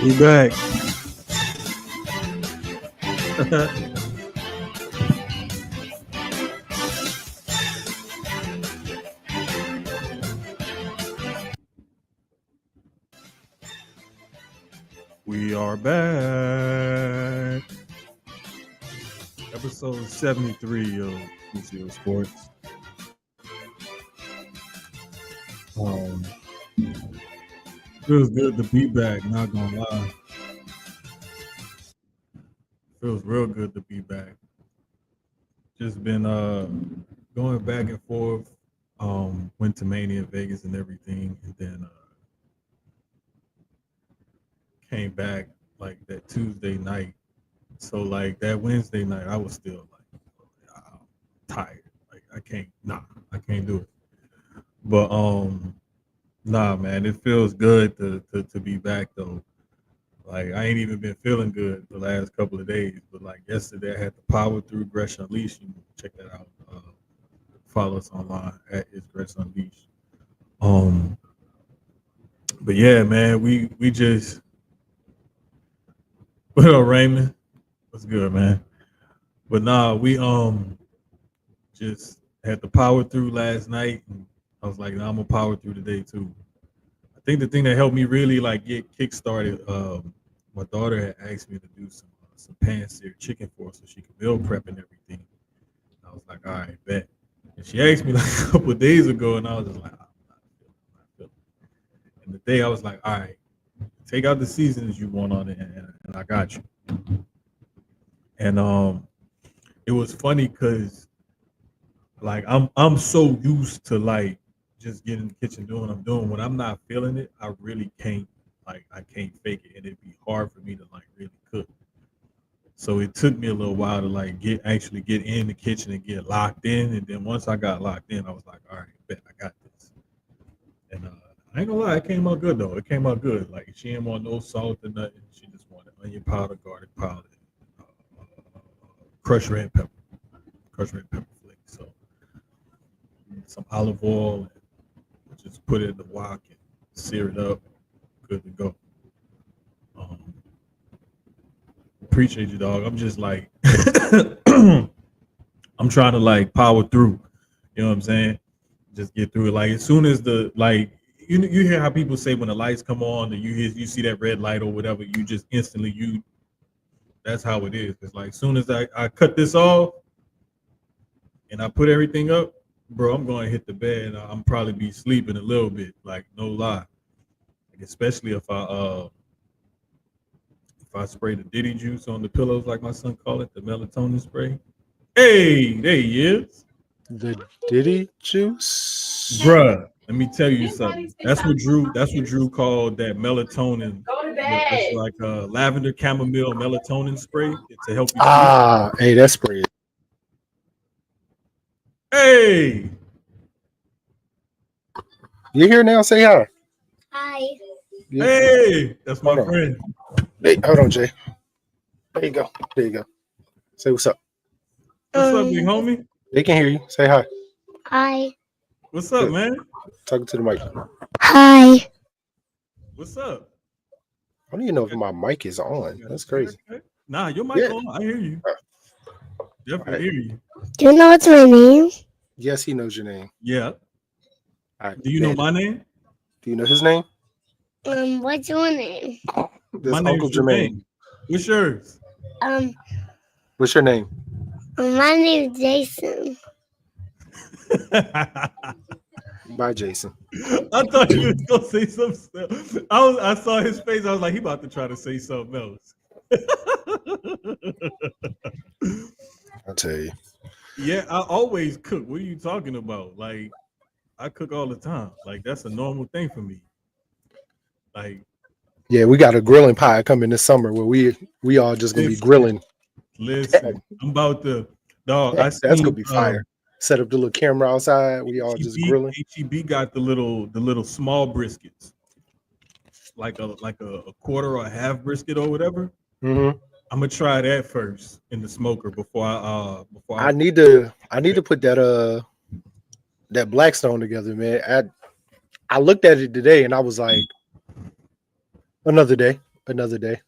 We back. We are back. Episode 73 of PCO Sports. Um, Feels good to be back, not gonna lie. Feels real good to be back. Just been going back and forth. Went to Mania, Vegas, and everything, and then came back like that Tuesday night. So like that Wednesday night, I was still like I'm tired. Like I can't do it. But nah, man, it feels good to be back though. Like I ain't even been feeling good the last couple of days, but like yesterday I had to power through Gresh Unleashed. You can check that out. Follow us online at It's Gresh Unleashed. Um, but yeah, man, we just what up, Raymond? What's good, man? But nah, we just had to power through last night, and I was like, nah, I'm gonna power through today too. I think the thing that helped me really like get kick started, my daughter had asked me to do some pan-seared chicken for her so she could meal prep and everything. I was like, all right, bet. And she asked me like a couple of days ago, and I was just like, I'm not feeling it. And the day I was like, all right, take out the seasonings you want on it, and I got you. And it was funny because like I'm so used to like just getting in the kitchen doing what I'm doing. When I'm not feeling it, I really can't I can't fake it, and it'd be hard for me to like really cook. So it took me a little while to like actually get in the kitchen and get locked in. And then once I got locked in, I was like, all right, bet I got this. And I ain't gonna lie, it came out good though. It came out good. Like she didn't want no salt or nothing. She just wanted onion powder, garlic powder, crushed red pepper, flakes. So some olive oil, and just put it in the wok and sear it up. Good to go. Um, Appreciate you, dog. I'm just like I'm trying to like power through. You know what I'm saying? Just get through it. Like as soon as the like you hear how people say when the lights come on and you see that red light or whatever, you just instantly that's how it is. It's like as soon as I cut this off and I put everything up, bro, I'm going to hit the bed and I'm probably be sleeping a little bit. Like no lie. Like, especially if I spray the Diddy juice on the pillows, like my son call it, the melatonin spray. Hey, there he is. The Diddy juice, Bruh, let me tell you something. That's what Drew called that melatonin. Go to It's bed. like a lavender chamomile melatonin spray to help you sleep. Hey, that's spray. Hey, You here now? Say hi. Hi. hey, that's my Hold on. friend. Hey, hold on, Jay. There you go. There you go. Say what's up. What's up, big homie? They can hear you. Say hi. Hi. What's up, man? Talking to the mic. Hi. What's up? I don't even know if my mic is on. That's crazy. Nah, your mic Yeah. on. I hear you. Definitely Right. hear you. Do you know what's my name? Yes, he knows your name. Yeah. All right. Do you know bet. my name? Do you know his name? What's your name? This My Uncle name's Jermaine. What's yours? What's your name? My name's Jason. Bye, Jason. I thought you was gonna say something. I saw his face. I was like, he about to try to say something else. I'll tell you. Yeah, I always cook. What are you talking about? Like, I cook all the time. Like, that's a normal thing for me. Like, Yeah, we got a grilling pie coming this summer where we all just gonna be grilling. listen, I'm about to dog. That's gonna be fire. Set up the little camera outside. We all just grilling. HEB got the little small briskets, like a quarter or a half brisket or whatever. Mm-hmm. I'm gonna try that first in the smoker before I need to put that Blackstone together, man. I looked at it today and I was like, another day. another day.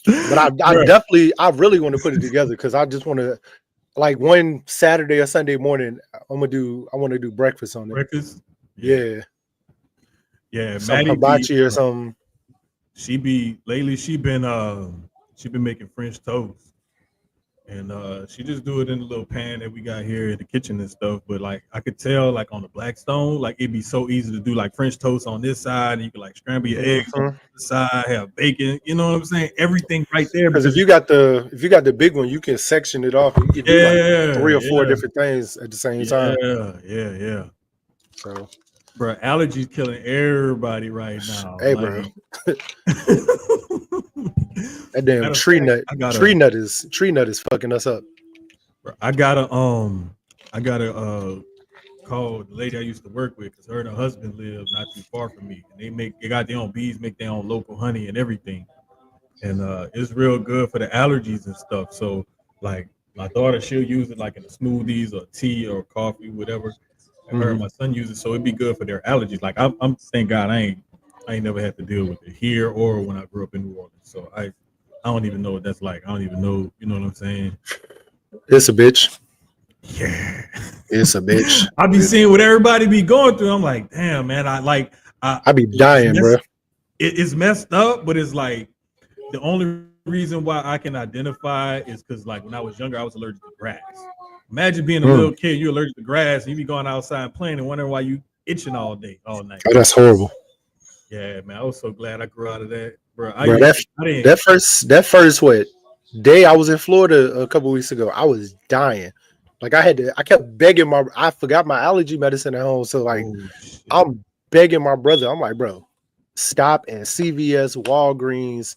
But But I really want to put it together because I just want to, like, one Saturday or Sunday morning, I want to do breakfast on it. breakfast. Yeah, some Maddie hibachi or something. she been making French toast. And she just do it in the little pan that we got here in the kitchen and stuff. But like I could tell, like on the Blackstone, like it'd be so easy to do like French toast on this side, and you could like scramble your eggs on the side, have bacon. You know what I'm saying? Everything right there. Because if you got the big one, you can section it off. You can do like 3 or 4 different things at the same time. Yeah. So, bro, allergies killing everybody right now. Hey, like, bro. That damn tree nut is fucking us up. I gotta call the lady I used to work with because her and her husband live not too far from me, and they got their own bees, make their own local honey and everything, and it's real good for the allergies and stuff. So like my daughter, she'll use it like in the smoothies or tea or coffee, whatever. And her and my son use it, so it'd be good for their allergies. Like I'm thank God I ain't never had to deal with it here or when I grew up in New Orleans. So I don't even know what that's like. I don't even know, you know what I'm saying? It's a bitch. Yeah. It's a bitch. I be seeing what everybody be going through. I'm like, damn, man, I be dying, bro. It's messed up, but it's like the only reason why I can identify is because like when I was younger, I was allergic to grass. Imagine being a little kid, you're allergic to grass, and you be going outside and playing and wondering why you itching all day, all night. Oh, that's horrible. Yeah, man. I was so glad I grew out of that, bro. That first what day I was in Florida a couple weeks ago, I was dying. Like I kept begging I forgot my allergy medicine at home, so like I'm begging my brother. I'm like, bro, stop and CVS, Walgreens,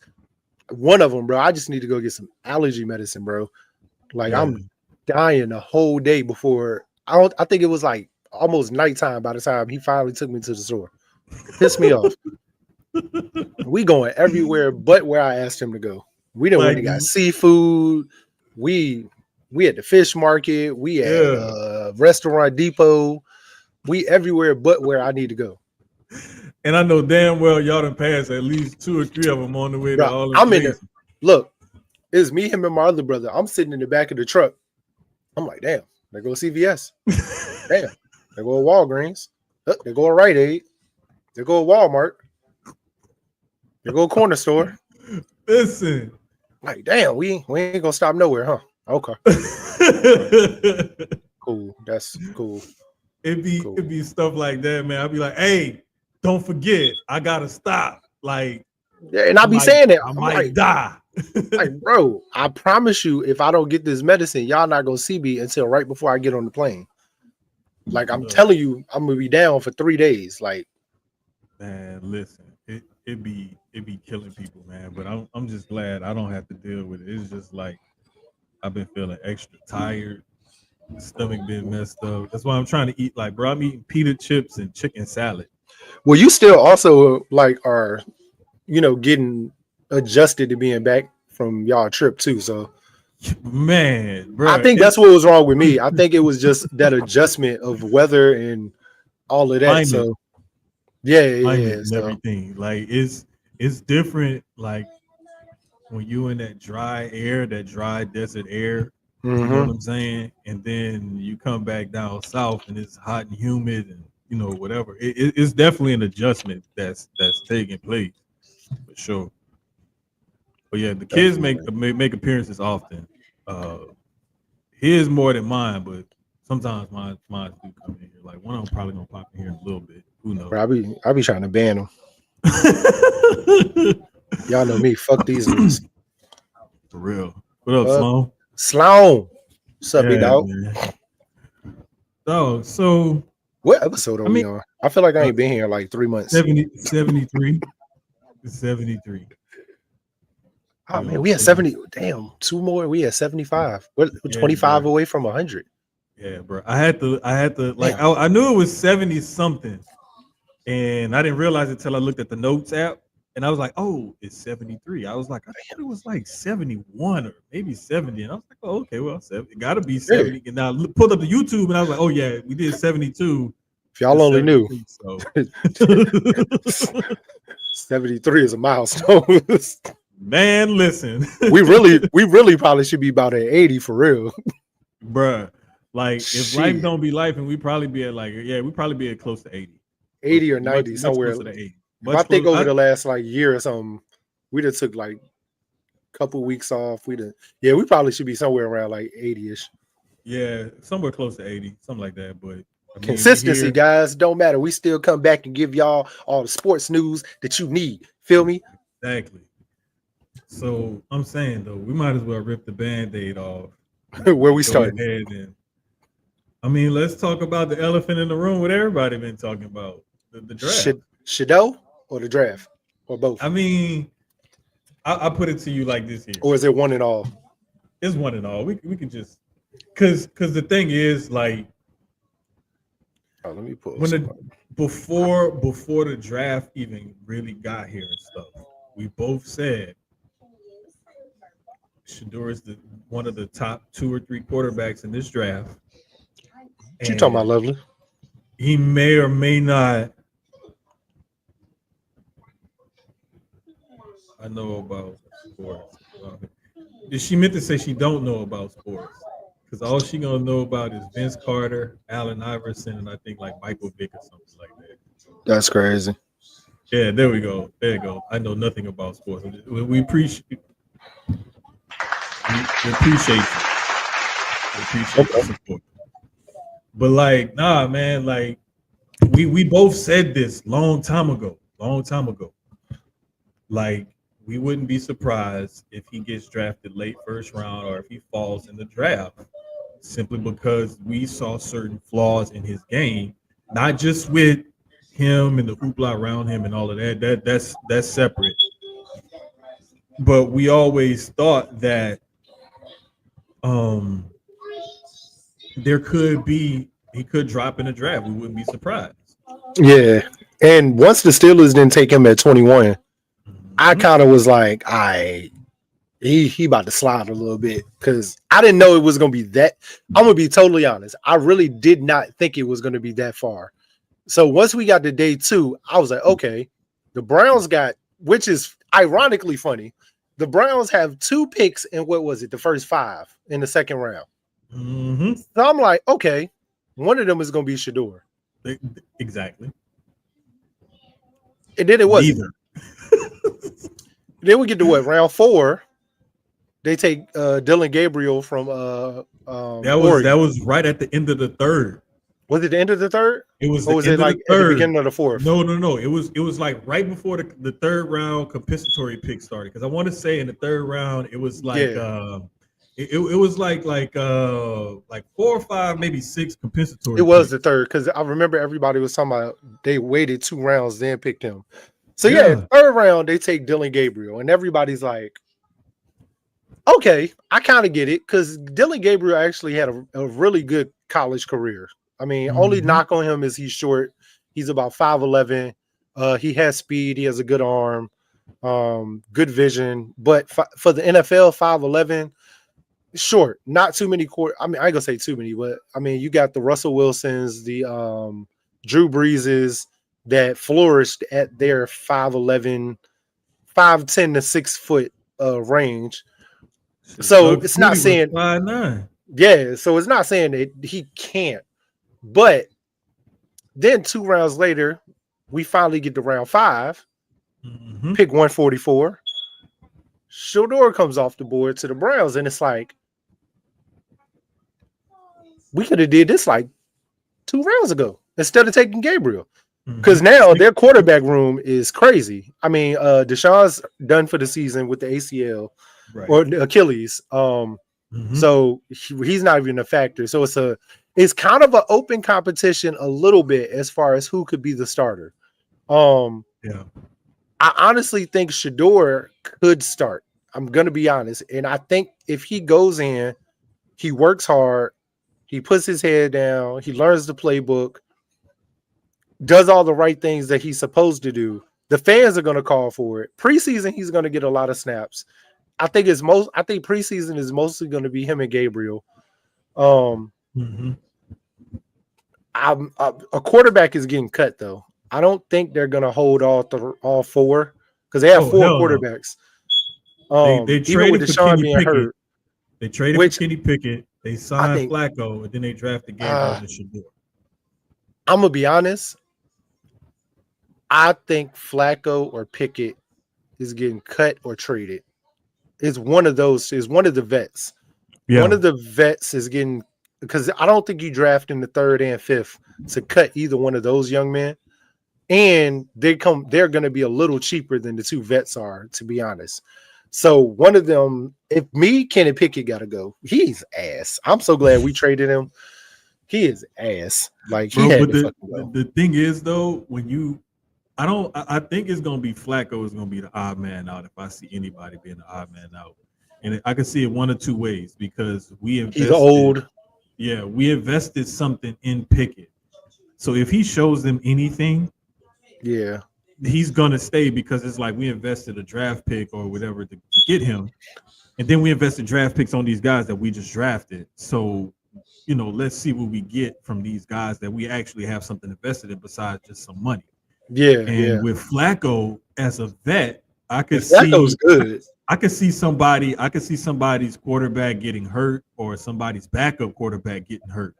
one of them, bro. I just need to go get some allergy medicine, bro. Like I'm dying the whole day before. I think it was like almost nighttime by the time he finally took me to the store. Pissed me off. We going everywhere but where I asked him to go. We done went and got seafood. We at the fish market. We at Restaurant Depot. We everywhere but where I need to go. And I know damn well y'all done passed at least 2 or 3 of them on the way to all the places. Look, it's me, him, and my other brother. I'm sitting in the back of the truck. I'm like, damn, there go CVS. Damn, there go Walgreens. There go a Rite Aid. There go Walmart. There go a corner store. Listen. Like, damn, we ain't gonna stop nowhere, huh? Okay. Cool. That's cool. It'd be stuff like that, man. I'd be like, hey, don't forget, I gotta stop. Like, yeah, and I'll be saying that. I might die. Like, bro, I promise you, if I don't get this medicine, y'all not gonna see me until right before I get on the plane. Like, I'm telling you, I'm gonna be down for 3 days. Like, man, listen, it be killing people, man. But I'm just glad I don't have to deal with it. It's just like I've been feeling extra tired, stomach been messed up. That's why I'm trying to eat. Like, bro, I'm eating pita chips and chicken salad. Well, you still also like are, getting adjusted to being back from y'all trip too. So, man, bro, I think that's what was wrong with me. I think it was just that adjustment of weather and all of that. Climate. So, yeah, and everything. Like, it's different. Like when you in that dry air, that dry desert air. You know what I'm saying? And then you come back down south and it's hot and humid and whatever. It's definitely an adjustment that's taking place for sure. But yeah, the kids make appearances often. His more than mine, but sometimes mine do come in here. Like one of them probably gonna pop in here in a little bit. Who knows? Bro, I be trying to ban them. Y'all know me. Fuck these ones. For real. What up, Sloan? Sloan. What's up, big dog? Oh, so what episode are we on? I feel like I ain't been here in like 3 months. 73. 73. Oh man, we had 70. Damn, 2 more. We had 75. We're 25 away from 100. Yeah, bro. I had to like I knew it was 70 something, and I didn't realize it until I looked at the notes app, and I was like, oh, it's 73. I was like, I thought it was like 71 or maybe 70, and I was like, oh, okay, well, it got to be 70. And I pulled up the YouTube, and I was like, oh yeah, we did 72. If y'all only knew, so 73 is a milestone. man, listen. we really probably should be about at 80 for real. Bruh. Like if Shit. life don't be life, and we probably be at we probably be at close to 80. 80 or 90, much somewhere. closer to 80. If I think over the last like year or something, we just took like a couple weeks off. We probably should be somewhere around like 80-ish. Yeah, somewhere close to 80, something like that. But I mean, consistency, guys, don't matter. We still come back and give y'all all the sports news that you need. Feel me? Exactly. So I'm saying though, we might as well rip the Band-Aid off. Where we starting? And I mean, let's talk about the elephant in the room. What everybody been talking about, the draft. Shadow or the draft or both? I mean, I put it to you like this here. Or is it one and all? It's one and all. We can just because the thing is like. Oh, let me put before the draft even really got here and stuff. We both said Shedeur is one of the top 2 or 3 quarterbacks in this draft. What you talking about, Lovely? He may or may not. I know about sports. She meant to say she don't know about sports because all she gonna know about is Vince Carter, Allen Iverson, and I think like Michael Vick or something like that. That's crazy. Yeah, there we go. There you go. I know nothing about sports. We appreciate you. We appreciate the support. But like, nah, man, like we both said this long time ago. Like, we wouldn't be surprised if he gets drafted late first round or if he falls in the draft, simply because we saw certain flaws in his game, not just with him and the hoopla around him and all of that. That's separate. But we always thought that he could drop in the draft. We wouldn't be surprised. Yeah. And once the Steelers didn't take him at 21, I kind of was like, he about to slide a little bit because I didn't know it was going to be that. I'm going to be totally honest. I really did not think it was going to be that far. So once we got to day 2, I was like, okay, the Browns got, which is ironically funny, the Browns have 2 picks in the first 5 in the second round. Mm-hmm. So I'm like, okay, one of them is going to be Shedeur. Exactly. And then it wasn't. Then we get to round 4. They take Dylan Gabriel from Oregon. That was right at the end of the 3rd. Was it the end of the 3rd? It was. Or was it like at the beginning of the 4th? No. It was like right before the 3rd round compensatory pick started. Because I want to say in the 3rd round it was like it was like 4 or 5, maybe 6 compensatory. It was the 3rd because I remember everybody was talking about they waited 2 rounds then picked him. So yeah, 3rd round they take Dylan Gabriel and everybody's like, okay, I kind of get it because Dylan Gabriel actually had a really good college career. I mean, only knock on him is he's short. He's about 5'11". He has speed. He has a good arm, good vision. But for the NFL, 5'11", short. Not too many I mean, I ain't gonna say too many, but I mean, you got the Russell Wilsons, the Drew Breeses that flourished at their 5'11", 5'10" to 6 foot range. So it's not saying 5'9". Yeah, so it's not saying that he can't. But then 2 rounds later, we finally get to round 5, pick 144. Shedeur comes off the board to the Browns, and it's like, we could have did this like 2 rounds ago instead of taking Gabriel. Because now their quarterback room is crazy. I mean, Deshaun's done for the season with the ACL or Achilles. So he's not even a factor. So it's kind of an open competition a little bit as far as who could be the starter. I honestly think Shedeur could start. I'm gonna be honest, and I think if he goes in, he works hard, he puts his head down, he learns the playbook, does all the right things that he's supposed to do, the fans are gonna call for it. Preseason, he's gonna get a lot of snaps. I think preseason is mostly going to be him and Gabriel. I A quarterback is getting cut though. I don't think they're gonna hold all four because they have Oh four hell no. quarterbacks. They Even with traded for Deshaun Kenny being Pickett. hurt, They traded for which Kenny Pickett. They I signed think Flacco, and then they drafted Gabriel and Shador. I'm gonna be honest. I think Flacco or Pickett is getting cut or traded. It's one of those. Is one of the vets. Yeah. One of the vets is getting because I don't think you draft in the third and fifth to cut either one of those young men. And they're going to be a little cheaper than the two vets are, to be honest. So one of them, if me, Kenny Pickett got to go. He's ass. I'm so glad we traded him. He is ass. Like he Bro, had but to fucking go. the thing is though, I think it's gonna be Flacco is gonna be the odd man out if I see anybody being the odd man out. And I can see it one of two ways because He's old. Yeah, we invested something in Pickett. So if he shows them anything, yeah, he's gonna stay because it's like we invested a draft pick or whatever to get him, and then we invested draft picks on these guys that we just drafted. So, let's see what we get from these guys that we actually have something invested in besides just some money. Yeah, and with Flacco as a vet, I could Flacco's good. I could see somebody's quarterback getting hurt or somebody's backup quarterback getting hurt.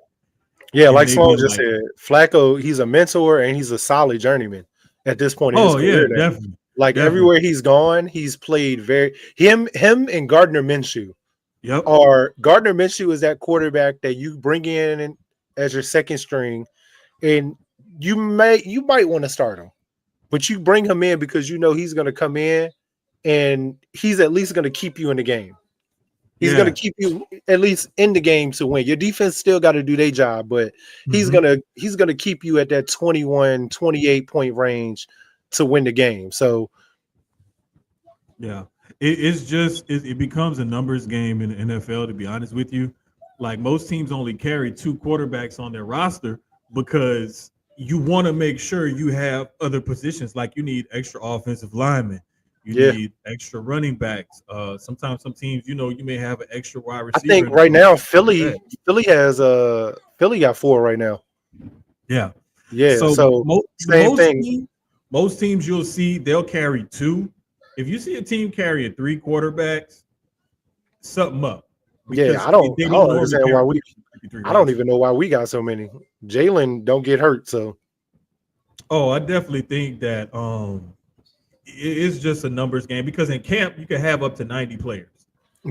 Yeah, like Sloan just said, Flacco, he's a mentor and he's a solid journeyman at this point in his career. Definitely. Like everywhere he's gone, he's played him and Gardner Minshew. Yep. Or Gardner Minshew is that quarterback that you bring in as your second string, and you might want to start him, but you bring him in because you know he's going to come in and he's at least going to keep you in the game. He's going to keep you at least in the game to win. Your defense still got to do their job, but he's going to keep you at that 21, 28 point range to win the game. So yeah, it becomes a numbers game in the NFL, to be honest with you. Like most teams only carry two quarterbacks on their roster because you want to make sure you have other positions. Like you need extra offensive linemen. You need extra running backs. Sometimes some teams, you may have an extra wide receiver. I think right now Philly got 4 right now. Yeah. Yeah. So most teams you'll see they'll carry 2. If you see a team carry 3 quarterbacks, something up. Yeah, I don't understand why I don't even know why we got so many. Jalen don't get hurt, so. Oh, I definitely think that it's just a numbers game because in camp you can have up to 90 players.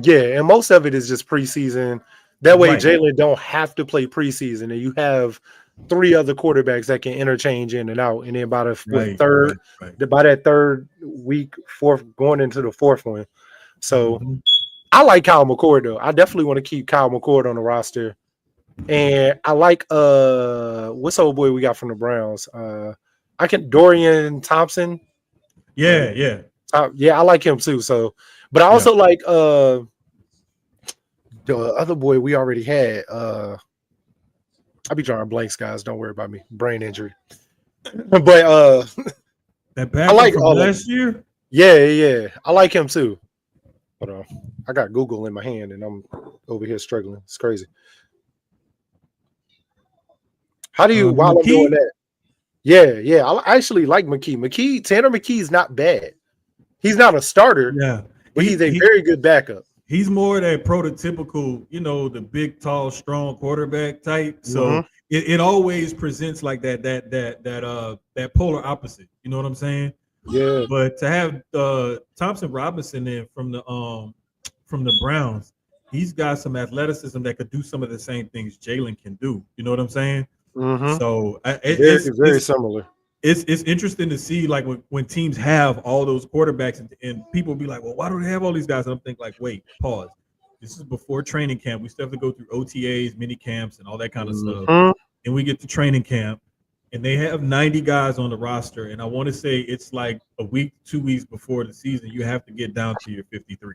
Yeah, and most of it is just preseason. That way, Jalen don't have to play preseason, and you have 3 other quarterbacks that can interchange in and out. And then by by that third week, going into the fourth one. So I like Kyle McCord though. I definitely want to keep Kyle McCord on the roster. And I like what's the old boy we got from the Browns? Dorian Thompson. Yeah. I like him too. So, but I also like the other boy we already had. I'll be drawing blanks, guys. Don't worry about me. Brain injury. But that back I like from last year. Yeah. I like him too. Hold on. I got Google in my hand and I'm over here struggling. It's crazy. How do you while McKee? I'm doing that? Yeah. I actually like McKee. Tanner McKee's not bad. He's not a starter. Yeah. But he's a very good backup. He's more that prototypical, the big, tall, strong quarterback type. So it always presents like that polar opposite. You know what I'm saying? Yeah. But to have Thompson Robinson in from the Browns, he's got some athleticism that could do some of the same things Jalen can do. You know what I'm saying? So it's very similar. It's interesting to see like when teams have all those quarterbacks and people be like, well, why do they have all these guys? And I'm thinking like, wait, pause. This is before training camp. We still have to go through OTAs, mini camps, and all that kind of stuff. And we get to training camp, and they have 90 guys on the roster. And I want to say it's like a week, 2 weeks before the season, you have to get down to your 53.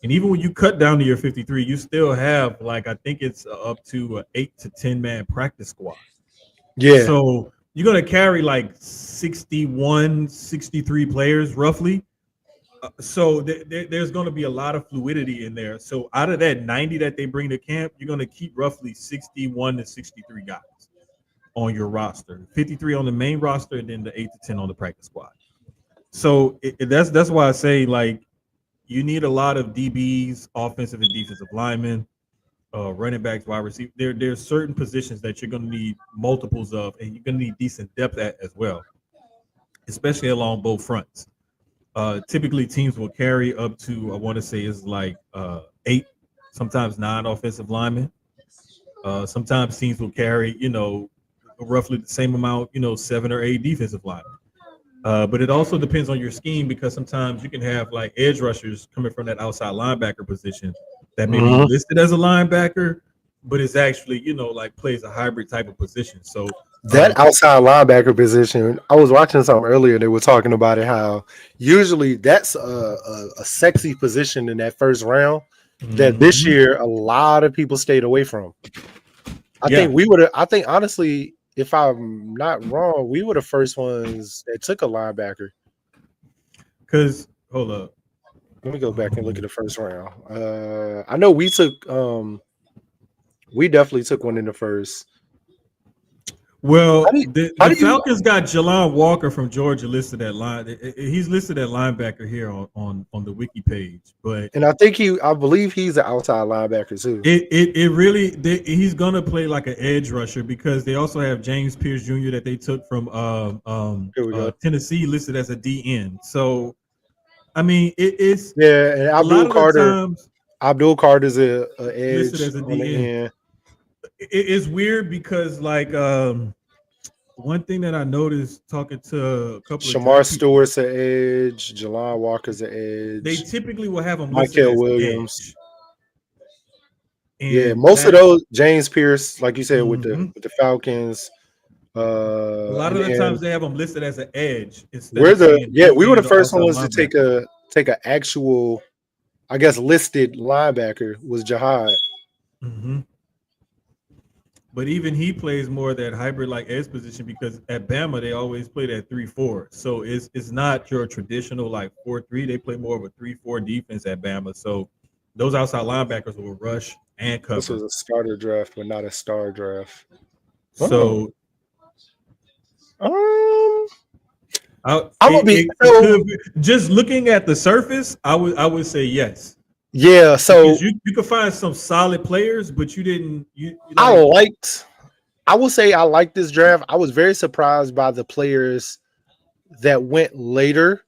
And even when you cut down to your 53, you still have I think it's up to 8 to 10 man practice squad. Yeah. So you're going to carry like 61, 63 players roughly. So there's going to be a lot of fluidity in there. So out of that 90 that they bring to camp, you're going to keep roughly 61 to 63 guys on your roster, 53 on the main roster, and then the 8 to 10 on the practice squad. So that's why I say like you need a lot of DBs, offensive and defensive linemen, running backs, wide receiver. There's certain positions that you're going to need multiples of, and you're going to need decent depth at as well, especially along both fronts. Typically, teams will carry up to, I want to say, is like 8, sometimes 9 offensive linemen. Sometimes teams will carry, roughly the same amount, 7 or 8 defensive linemen. But it also depends on your scheme, because sometimes you can have like edge rushers coming from that outside linebacker position that may be listed as a linebacker, but it's actually, like plays a hybrid type of position. So that outside linebacker position, I was watching something earlier. They were talking about it, how usually that's a sexy position in that first round that this year a lot of people stayed away from. I think honestly, if I'm not wrong, we were the first ones that took a linebacker. Because hold up, let me go back and look at the first round. I know we took, we definitely took one in the first. Well, the Falcons got Jalon Walker from Georgia listed at line. He's listed at linebacker here on the wiki page, and I believe he's an outside linebacker too. He's gonna play like an edge rusher, because they also have James Pierce Jr. that they took from Tennessee listed as a DN. So, I mean, it's and Abdul Carter's a edge listed as a DN. It's weird because like one thing that I noticed talking to a couple Shamar Stewart's an edge, Jalon Walker's an edge. They typically will have them Michael Williams. Most of those, James Pierce, like you said, with the Falcons. A lot of the times they have them listed as an edge. We were the first ones to take an actual, I guess, listed linebacker was Jihad. But even he plays more that hybrid like edge position, because at Bama they always play that 3-4. So it's not your traditional like 4-3. They play more of a 3-4 defense at Bama. So those outside linebackers will rush and cover. This was a starter draft, but not a star draft. So just looking at the surface, I would say yes. Yeah, so because you could find some solid players, but you didn't. I will say I liked this draft. I was very surprised by the players that went later.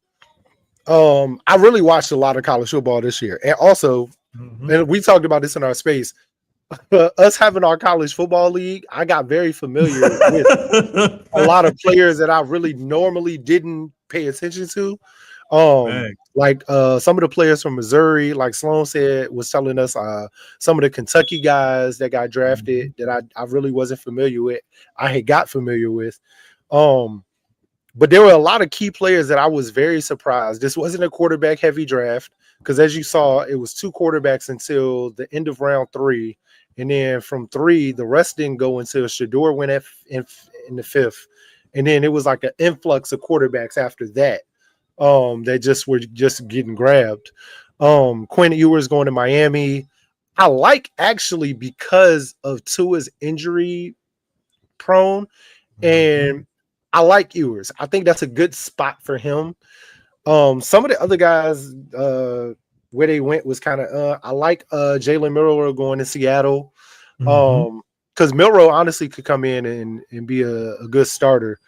I really watched a lot of college football this year, and also, and we talked about this in our space. Us having our college football league, I got very familiar with a lot of players that I really normally didn't pay attention to. Like some of the players from Missouri, like Sloan said, was telling us some of the Kentucky guys that got drafted that I really wasn't familiar with. I had got familiar with. But there were a lot of key players that I was very surprised. This wasn't a quarterback heavy draft, because as you saw, it was 2 quarterbacks until the end of round 3. And then from 3, the rest didn't go until Shador went in the 5th. And then it was like an influx of quarterbacks after that. That were getting grabbed. Quinn Ewers going to Miami. I like, actually, because of Tua's injury prone, and I like Ewers. I think that's a good spot for him. Some of the other guys where they went was kind of I like Jalen Milroe going to Seattle. Because Milroe honestly could come in and be a good starter.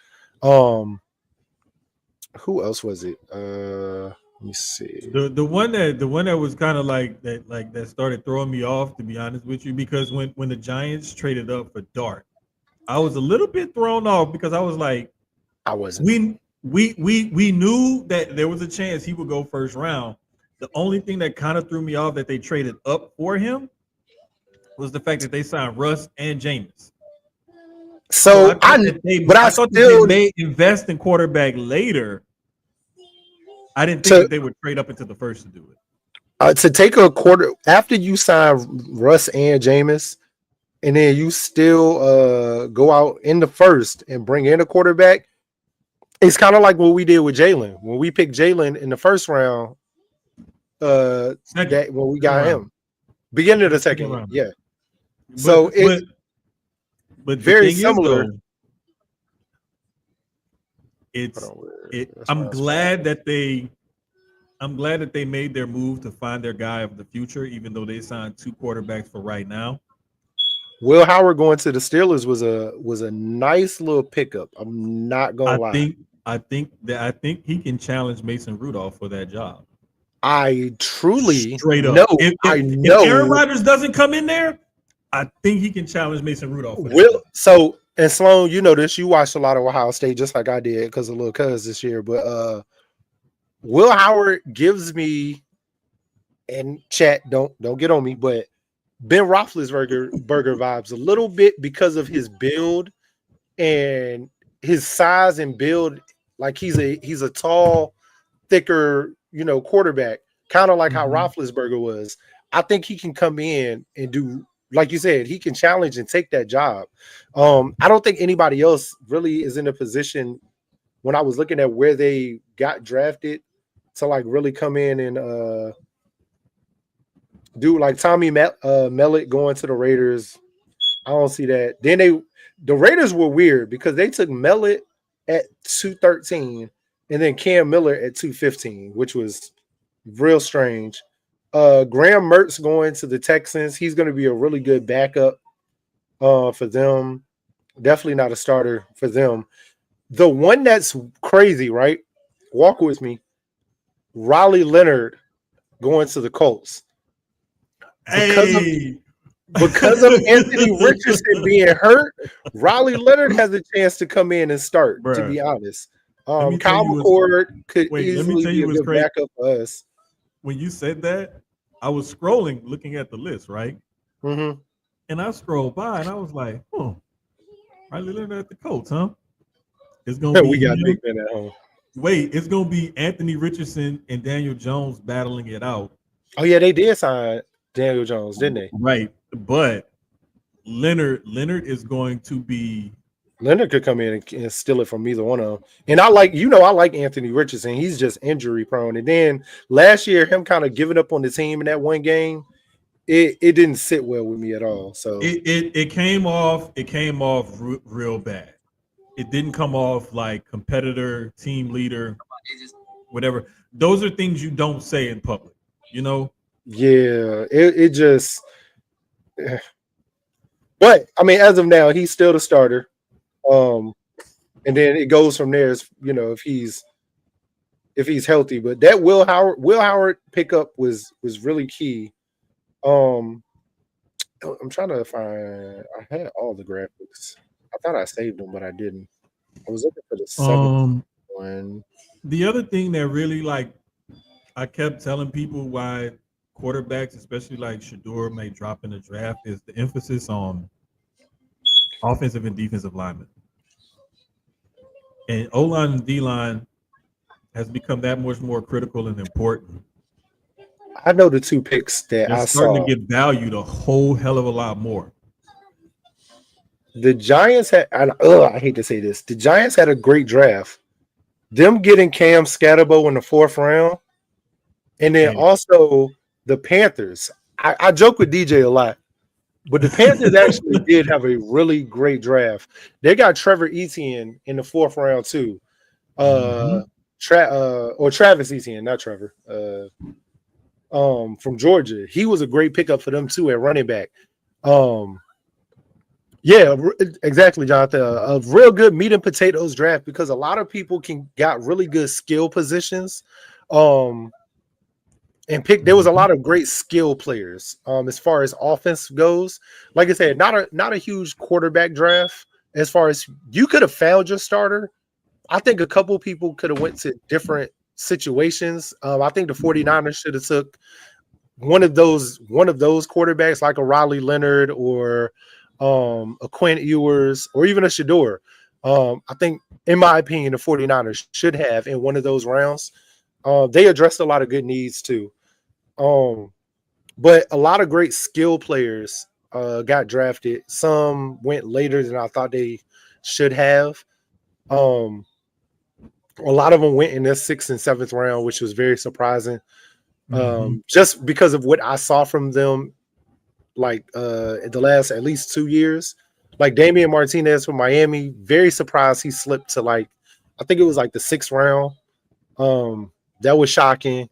Who else was it? Let me see. The one that was kind of that started throwing me off, to be honest with you, because when the Giants traded up for Dart, I was a little bit thrown off, because I was like, we knew that there was a chance he would go first round. The only thing that kind of threw me off that they traded up for him was the fact that they signed Russ and Jameis. So I thought they may invest in quarterback later. I didn't think that they would trade up into the first to do it. To take a quarter after you sign Russ and Jameis, and then you still go out in the first and bring in a quarterback, it's kind of like what we did with Jalen. When we picked Jalen in the first round, when we got him, beginning of the second round, yeah. So but very similar. it's Hold on, it. that's what I I'm was glad that they made their move to find their guy of the future, even though they signed 2 quarterbacks for right now. Will Howard going to the Steelers was a nice little pickup. I'm not gonna I lie. think I think he can challenge Mason Rudolph for that job. I truly Straight know. up. If I if Aaron know. Rodgers doesn't come in there, I think he can challenge Mason Rudolph for that Will job. so and Sloan, you know this. You watched a lot of Ohio State just like I did because of little cuz this year. But Will Howard gives me and chat don't get on me, but Ben Roethlisberger vibes a little bit because of his build and his size and build. Like he's a tall, thicker, quarterback, kind of like how Mhm. Roethlisberger was. I think he can come in and do, like you said, he can challenge and take that job. I don't think anybody else really is in a position when I was looking at where they got drafted to like really come in and do like Tommy Mellett going to the Raiders. I don't see that. Then the Raiders were weird because they took Mellett at 213 and then Cam Miller at 215, which was real strange. Graham Mertz going to the Texans. He's going to be a really good backup for them. Definitely not a starter for them. The one that's crazy, right? Walk with me. Raleigh Leonard going to the Colts because of Hey. Anthony Richardson being hurt. Raleigh Leonard has a chance to come in and start. To Bruh, be honest, let me tell Kyle you McCord could let me easily tell be you a what's good crazy. backup for us. When you said that, I was scrolling, looking at the list, right? Mm-hmm. And I scrolled by and I was like, Riley Leonard at the Colts, huh? It's gonna be We got Big him. Ben at home. Wait, it's gonna be Anthony Richardson and Daniel Jones battling it out. Oh yeah, they did sign Daniel Jones, didn't they? Right. But Leonard is going to be Leonard could come in and steal it from either one of them. And I like Anthony Richardson. He's just injury prone. And then last year, him kind of giving up on the team in that one game, it didn't sit well with me at all. So it came off real bad. It didn't come off like competitor, team leader, whatever. Those are things you don't say in public, you know? yeah, it just. But I mean, as of now, he's still the starter. And then it goes from there. If he's healthy. But that Will Howard pickup was really key. I'm trying to find. I had all the graphics. I thought I saved them, but I didn't. I was looking for the 7th one. The other thing that really I kept telling people why quarterbacks, especially like Shador, may drop in the draft is the emphasis on offensive and defensive linemen. And O-line and D-line has become that much more critical and important. I know the 2 picks that They're I starting saw. to get valued a whole hell of a lot more. The Giants had. I hate to say this. The Giants had a great draft. Them getting Cam Scatterbo in the 4th round, and then also the Panthers. I joke with DJ a lot, but the Panthers actually did have a really great draft. They got Trevor Etienne in the 4th round too. Travis Etienne, not Trevor. From Georgia, he was a great pickup for them too at running back. Yeah, exactly, Jonathan. A real good meat and potatoes draft because a lot of people got really good skill positions. And there was a lot of great skill players as far as offense goes. Like I said, not a huge quarterback draft. As far as you could have found your starter, I think a couple people could have went to different situations. I think the 49ers should have took one of those quarterbacks like a Raleigh Leonard or a Quinn Ewers or even a Shador. I think, in my opinion, the 49ers should have in one of those rounds. They addressed a lot of good needs too. But a lot of great skill players got drafted. Some went later than I thought they should have. A lot of them went in the 6th and 7th round, which was very surprising. Just because of what I saw from them, like the last at least 2 years. Like Damian Martinez from Miami, very surprised he slipped to like I think it was like the 6th round. That was shocking.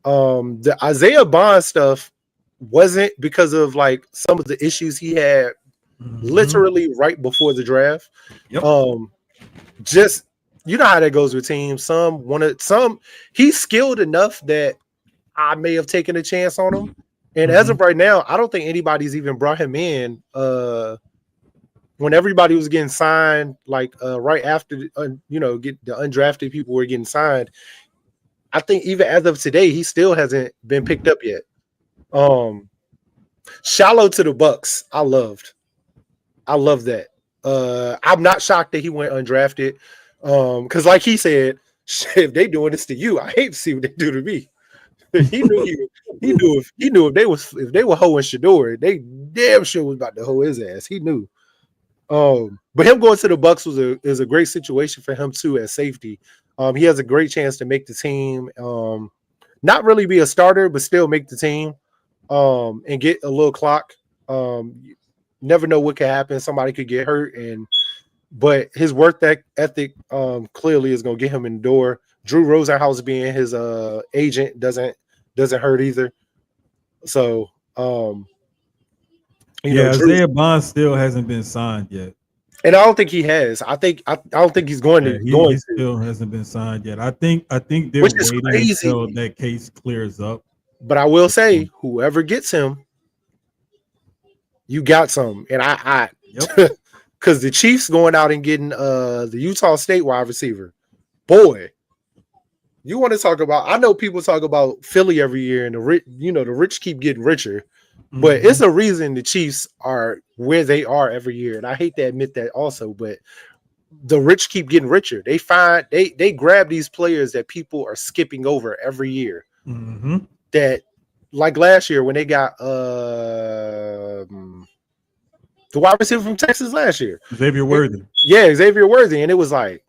The Isaiah Bond stuff wasn't because of like some of the issues he had literally right before the draft. Yep. Just you know how that goes with teams. He's skilled enough that I may have taken a chance on him. And as of right now, I don't think anybody's even brought him in. When everybody was getting signed, like right after get the undrafted people were getting signed, I think even as of today, he still hasn't been picked up yet. Shallow to the Bucks, I love that. I'm not shocked that he went undrafted. Because like he said, if they doing this to you, I hate to see what they do to me. He knew if they were hoeing Shador, they damn sure was about to hoe his ass. He knew. But him going to the Bucks is a great situation for him too as safety. He has a great chance to make the team. Not really be a starter, but still make the team. And get a little clock. You never know what could happen. Somebody could get hurt, but his work ethic clearly is going to get him in the door. Drew Rosenhaus being his agent doesn't hurt either. So Isaiah Bond still hasn't been signed yet, and I don't think he has. I don't think he's going to. He still hasn't been signed yet. I think they're waiting until that case clears up. But I will say, whoever gets him, you got some, and because the Chiefs going out and getting the Utah State wide receiver, boy. You want to talk about? I know people talk about Philly every year, and the rich keep getting richer, but it's a reason the Chiefs are where they are every year. And I hate to admit that also, but the rich keep getting richer. They grab these players that people are skipping over every year. That like last year when they got the wide receiver from Texas last year, Xavier Worthy. Xavier Worthy, and it was like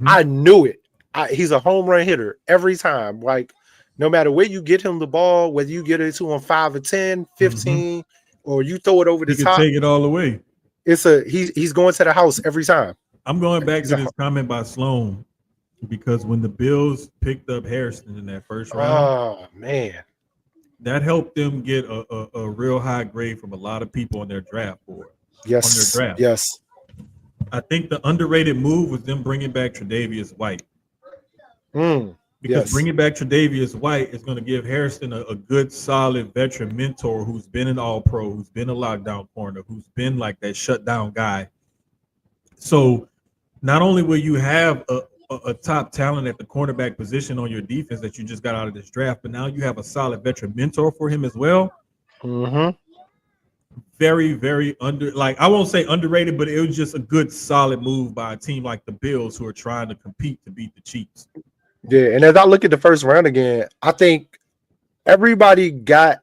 I knew it. He's a home run hitter every time. Like, no matter where you get him the ball, whether you get it to him 5 or 10, 15, or you throw it over the top, take it all the way. He's going to the house every time. I'm going back to this comment by Sloan because when the Bills picked up Harrison in that first round, oh man, that helped them get a real high grade from a lot of people on their draft board. Yes, on their draft. Yes. I think the underrated move was them bringing back Tre'Davious White. Because bringing back Tre'Davious White is going to give Harrison a good, solid veteran mentor who's been an all-pro, who's been a lockdown corner, who's been like that shutdown guy. So not only will you have a top talent at the cornerback position on your defense that you just got out of this draft, but now you have a solid veteran mentor for him as well. Very, very I won't say underrated, but it was just a good, solid move by a team like the Bills who are trying to compete to beat the Chiefs. Yeah, and as I look at the first round again, I think everybody got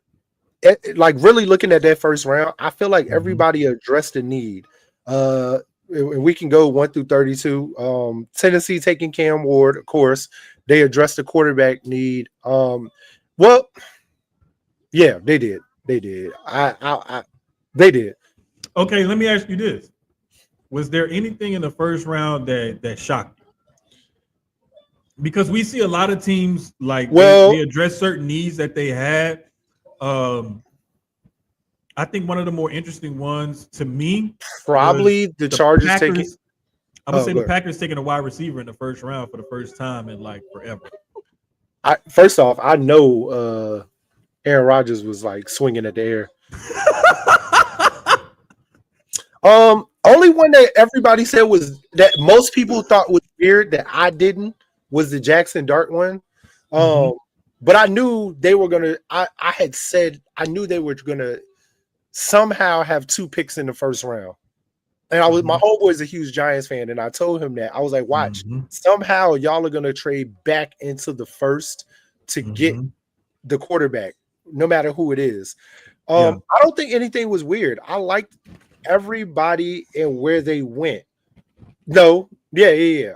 really looking at that first round. I feel like everybody addressed the need. We can go 1 through 32. Tennessee taking Cam Ward, of course. They addressed the quarterback need. Well, yeah, they did. They did. They did. Okay, let me ask you this: was there anything in the first round that shocked you? Because we see a lot of teams they address certain needs that they had. I think one of the more interesting ones to me probably the Chargers taking. I'm gonna say the Packers taking a wide receiver in the first round for the first time in forever. First off, I know Aaron Rodgers was swinging at the air. Only one that everybody said was that most people thought was weird that I didn't was the Jackson Dart one. But I knew they were gonna. I had said I knew they were gonna somehow have 2 picks in the first round. And my homeboy is a huge Giants fan, and I told him that. I was like, watch, somehow y'all are gonna trade back into the first to get the quarterback, no matter who it is. I don't think anything was weird. I liked everybody and where they went. No, yeah.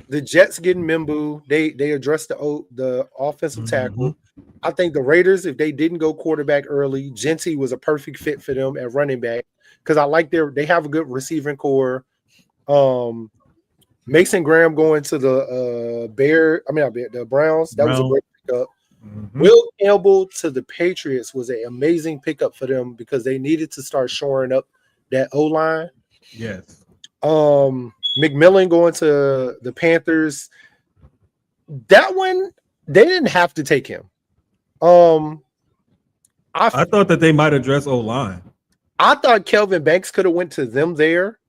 The Jets getting Mimbu, they addressed the offensive tackle. I think the Raiders, if they didn't go quarterback early, Genty was a perfect fit for them at running back because I like they have a good receiving core. Mason Graham going to the the Browns. That was a Brown. great pickup. Mhm. Will Campbell to the Patriots was an amazing pickup for them because they needed to start shoring up that O line. Yes. McMillan going to the Panthers. That one they didn't have to take him. I thought that they might address O-line. I thought Kelvin Banks could have went to them there.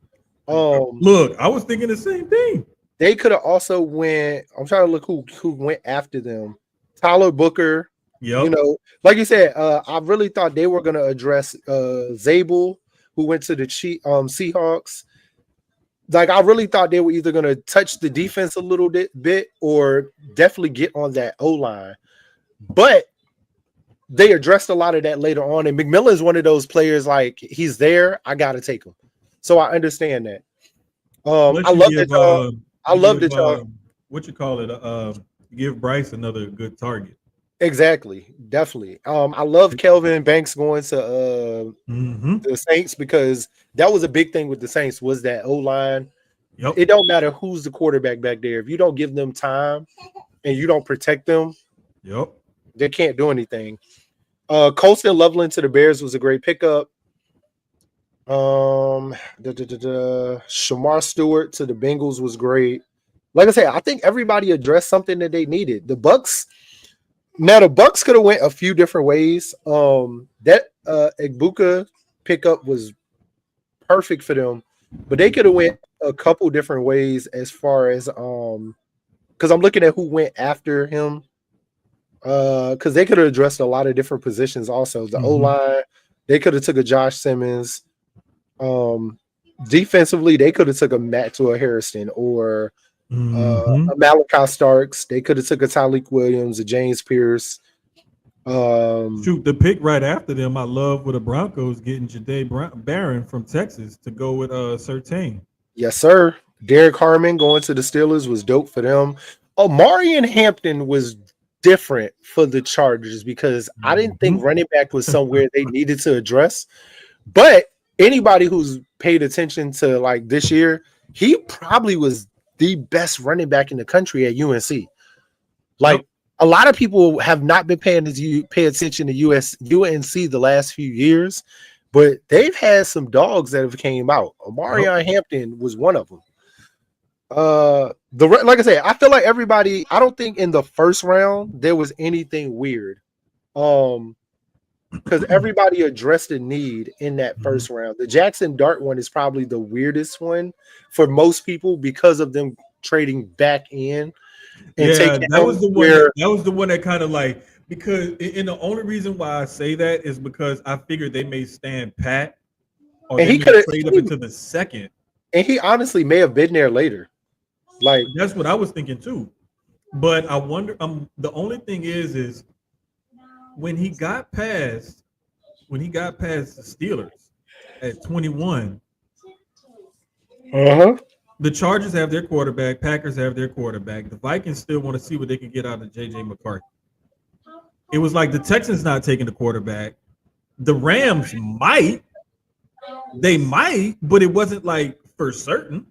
Look, I was thinking the same thing. They could have also went. I'm trying to look who went after them. Tyler Booker. Yep. You know, like you said, I really thought they were going to address Zabel, who went to the Seahawks. Like I really thought they were either going to touch the defense a little bit or definitely get on that O line, but they addressed a lot of that later on. And McMillan is one of those players like he's there, I got to take him. So I understand that. I love that y'all. I love that y'all. What you call it? Give Bryce another good target. Exactly, definitely. I love Kelvin Banks going to the Saints because that was a big thing with the Saints was that O line. Yep. It don't matter who's the quarterback back there. If you don't give them time and you don't protect them, yep, they can't do anything. Colston Loveland to the Bears was a great pickup. Shamar Stewart to the Bengals was great. Like I said, I think everybody addressed something that they needed. The Bucks could have went a few different ways. That Egbuka pickup was perfect for them, but they could have went a couple different ways as far as because I'm looking at who went after him. Because they could have addressed a lot of different positions. Also, the O line, they could have took a Josh Simmons. Defensively, they could have took a Maxwell Harrison or a Malachi Starks. They could have took a Tyleek Williams, a James Pierce. Shoot, the pick right after them, I love with the Broncos getting Jahdae Barron from Texas to go with Surtain. Yes, sir. Derek Harmon going to the Steelers was dope for them. Marion Hampton was different for the Chargers because I didn't think running back was somewhere they needed to address. But anybody who's paid attention to like this year, he probably was the best running back in the country at UNC. Like a lot of people have not been paying attention to UNC the last few years, but they've had some dogs that have came out. Marion Hampton was one of them. Like I said, I feel like everybody. I don't think in the first round there was anything weird, because everybody addressed a need in that first round. The Jackson Dart one is probably the weirdest one for most people because of them trading back in. And that was the one. That was the one that kind of like because and the only reason why I say that is because I figured they may stand pat, or they may trade up into the second. And he honestly may have been there later. Like that's what I was thinking too, but I wonder. The only thing is when he got past the Steelers at 21. The Chargers have their quarterback. Packers have their quarterback. The Vikings still want to see what they can get out of J.J. McCarthy. It was like the Texans not taking the quarterback. The Rams might, but it wasn't like for certain.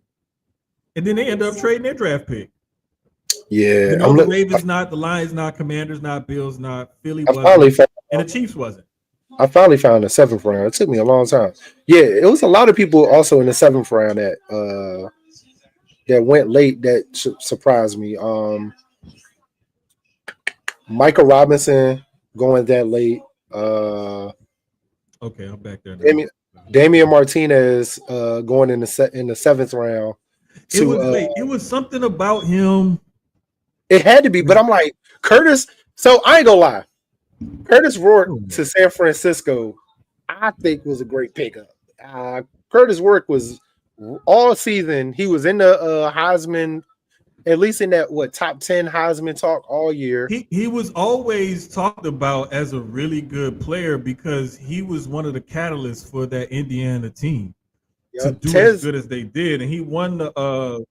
And then they end up trading their draft pick. Yeah, the Ravens not, the Lions not, Commanders not, Bills not, Philly wasn't, and the Chiefs wasn't. I finally found the 7th round. It took me a long time. Yeah, it was a lot of people also in the 7th round that went late that surprised me. Michael Robinson going that late. Okay, I'm back there. Damian Martinez going in the 7th round. It was something about him. It had to be, but I'm like Curtis. So I ain't gonna lie. Curtis Rourke to San Francisco, I think was a great pickup. Curtis Rourke was all season. He was in the Heisman, at least in that top 10 Heisman talk all year. He was always talked about as a really good player because he was one of the catalysts for that Indiana team to do as good as they did, and he won the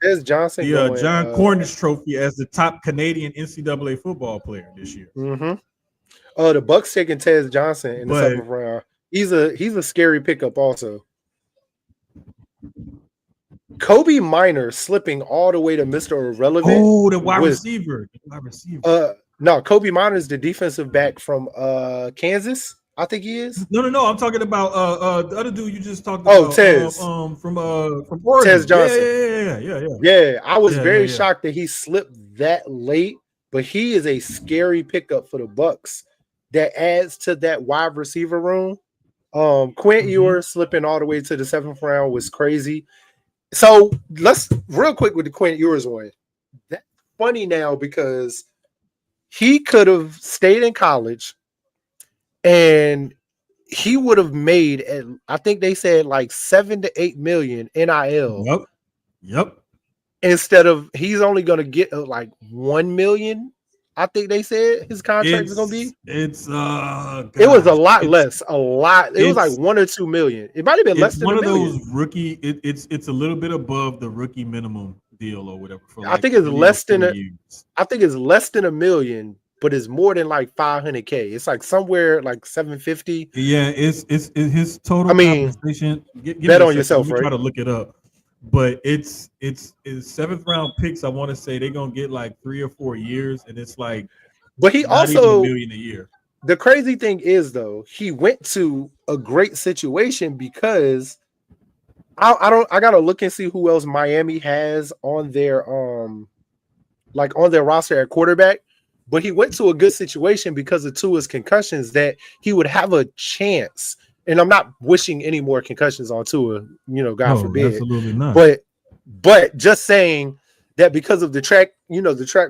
Tez Johnson, the John Cornish Trophy as the top Canadian NCAA football player this year. The Bucks taking Tez Johnson in the 7th round. He's a scary pickup also. Kobe Minor slipping all the way to Mr. Irrelevant. Oh, the wide was, receiver. The wide receiver. No, Kobe Minor is the defensive back from Kansas. I think he is. No. I'm talking about the other dude you just talked Oh, about. Tez. From Oregon. Tez Johnson. Yeah. I was very shocked that he slipped that late, but he is a scary pickup for the Bucks that adds to that wide receiver room. Quint Ewers slipping all the way to the 7th round was crazy. So let's real quick with the Quint Ewers one. That's funny now because he could have stayed in college and he would have made, I think they said like 7 to 8 million NIL. Yep. Instead of he's only going to get like 1 million. I think they said his contract is going to be. It was a lot less. A lot. It was like 1 or 2 million. It might have been less than one a of million. those rookie. It's a little bit above the rookie minimum deal or whatever. For I think it's less than I think it's less than $1 million, but it's more than like 500K. It's like somewhere like 750. Yeah, it's his total. I mean, compensation. Bet on yourself, right? Try to look it up, but it's 7th round picks. I want to say they're gonna get like 3 or 4 years, and it's like, but he not also even $1 million a year. The crazy thing is though, he went to a great situation because I gotta look and see who else Miami has on their like on their roster at quarterback. But he went to a good situation because of Tua's concussions that he would have a chance. And I'm not wishing any more concussions on Tua, God forbid. Absolutely not. But just saying that because of the track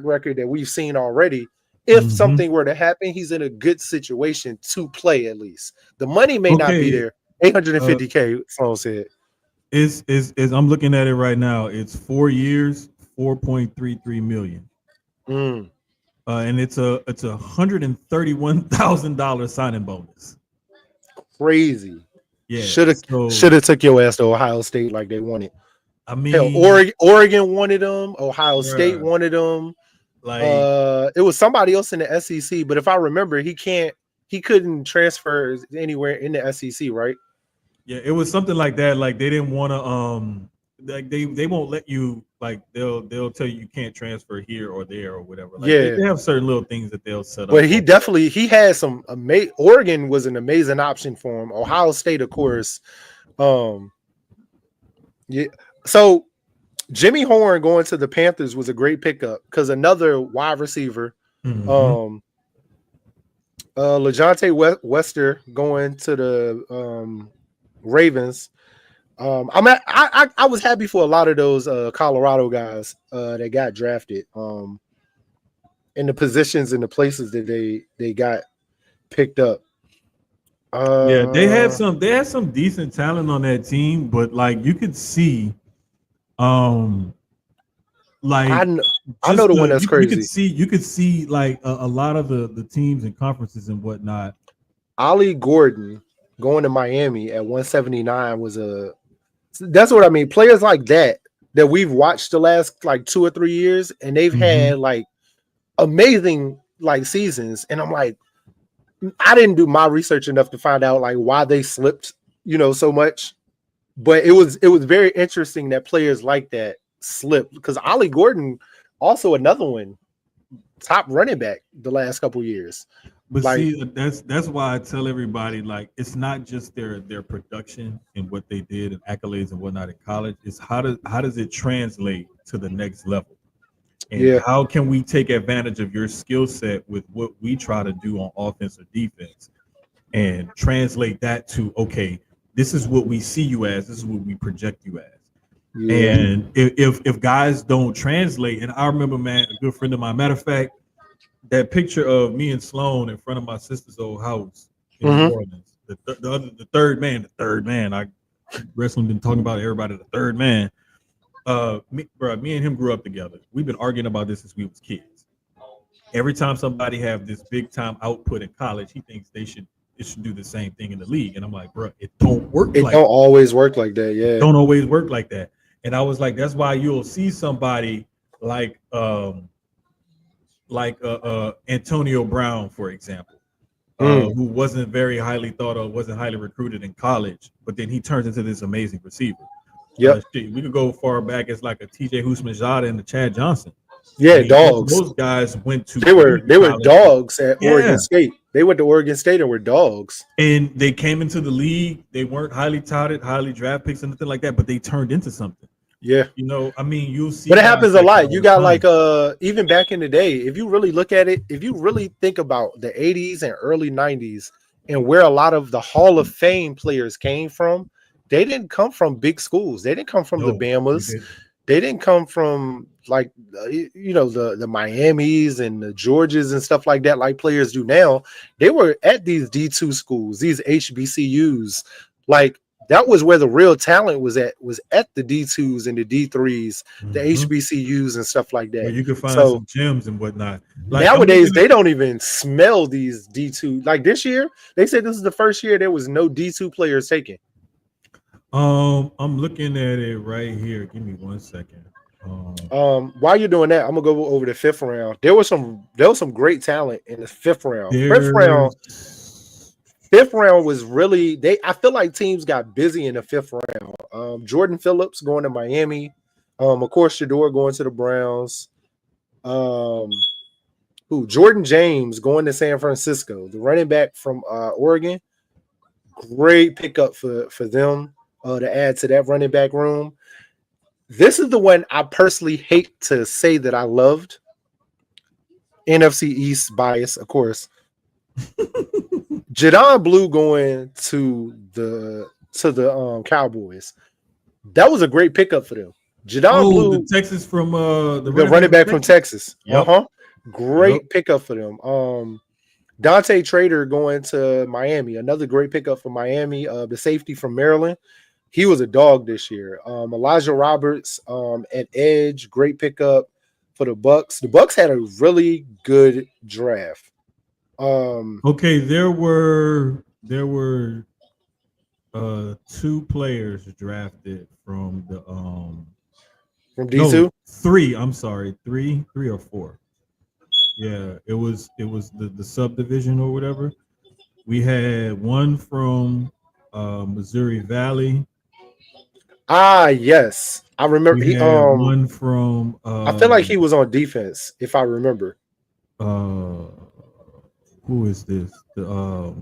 record that we've seen already, if something were to happen, he's in a good situation to play at least. The money may not be there. 850K, Sloan said. Is I'm looking at it right now. It's 4 years, $4.33 million. And it's a $131,000 signing bonus. Crazy. Yeah. Should have took your ass to Ohio State like they wanted. I mean, hell, Oregon wanted them. Ohio State wanted them. Like it was somebody else in the SEC, but if I remember, he couldn't transfer anywhere in the SEC, right? Yeah, it was something like that. Like they didn't want to like they won't let you, like they'll tell you can't transfer here or there or whatever. Like they have certain little things that they'll set up. But he had some Oregon was an amazing option for him. Ohio State, of course. Yeah. So Jimmy Horn going to the Panthers was a great pickup because another wide receiver. LeJontay Wester going to the Ravens. I was happy for a lot of those Colorado guys that got drafted in the positions and the places that they got picked up. They had some decent talent on that team, but like you could see like I know the one that's crazy. You could see like a lot of the teams and conferences and whatnot. Ollie Gordon going to Miami at 179 that's what I mean. Players like that we've watched the last like 2 or 3 years, and they've had like amazing like seasons. And I'm like, I didn't do my research enough to find out like why they slipped, so much. But it was very interesting that players like that slipped, because Ollie Gordon, also another one, top running back the last couple years. But like, see, that's why I tell everybody, like, it's not just their production and what they did and accolades and whatnot in college. It's how does it translate to the next level? And how can we take advantage of your skill set with what we try to do on offense or defense and translate that to, okay, this is what we see you as, this is what we project you as. And if guys don't translate, and I remember, man, a good friend of mine, matter of fact, that picture of me and Sloan in front of my sister's old house in New Orleans, the third man, I wrestling been talking about everybody, the third man. Me and him grew up together. We've been arguing about this since we was kids. Every time somebody have this big time output in college, he thinks it should do the same thing in the league. And I'm like, bro, it don't work. It don't always work like that. Yeah, don't always work like that. And I was like, that's why you'll see somebody like Antonio Brown, for example, who wasn't very highly thought of, wasn't highly recruited in college, but then he turns into this amazing receiver. Yep. We could go far back as like a TJ Houshmandzadeh and the Chad Johnson. Yeah, I mean, dogs. those guys went to They were college. dogs at Yeah. Oregon State. They went to Oregon State and were dogs. And they came into the league. They weren't highly touted, highly draft picks, or anything like that, but they turned into something. Yeah. You know, I mean, you'll see. But it happens a lot. You got time. like even back in the day, if you really look at it, if you really think about the 80s and early 90s and where a lot of the Hall of Fame players came from, they didn't come from big schools. They didn't come from the Bamas. They didn't come from like you know the Miamis and the Georges and stuff like that, like players do now. They were at these D2 schools, these HBCUs. Like that was where the real talent was at the D2s and the D3s, the HBCUs and stuff like that. Where you could find some gyms and whatnot. Like, nowadays, they don't even smell these D2. Like this year, they said this is the first year there was no D2 players taken. I'm looking at it right here. Give me 1 second. While you're doing that, I'm gonna go over the fifth round. There was some great talent in the fifth round. Fifth round was really I feel like teams got busy in the fifth round. Jordan Phillips going to Miami. Of course, Shador going to the Browns. Jordan James going to San Francisco, the running back from Oregon. Great pickup for them to add to that running back room. This is the one I personally hate to say that I loved. NFC East bias, of course. Jadon Blue going to the Cowboys. That was a great pickup for them. Jadon Blue, the Texas from the running back from Texas. Yep. Great pickup for them. Dante Trader going to Miami. Another great pickup for Miami. The safety from Maryland. He was a dog this year. Elijah Roberts at edge. Great pickup for the Bucks. The Bucks had a really good draft. Okay, there were two players drafted from the from D2? Three. I'm sorry, three or four. Yeah, it was the subdivision or whatever. We had one from Missouri Valley. Ah, yes. I remember we had one from I feel like he was on defense, if I remember. Who is this? The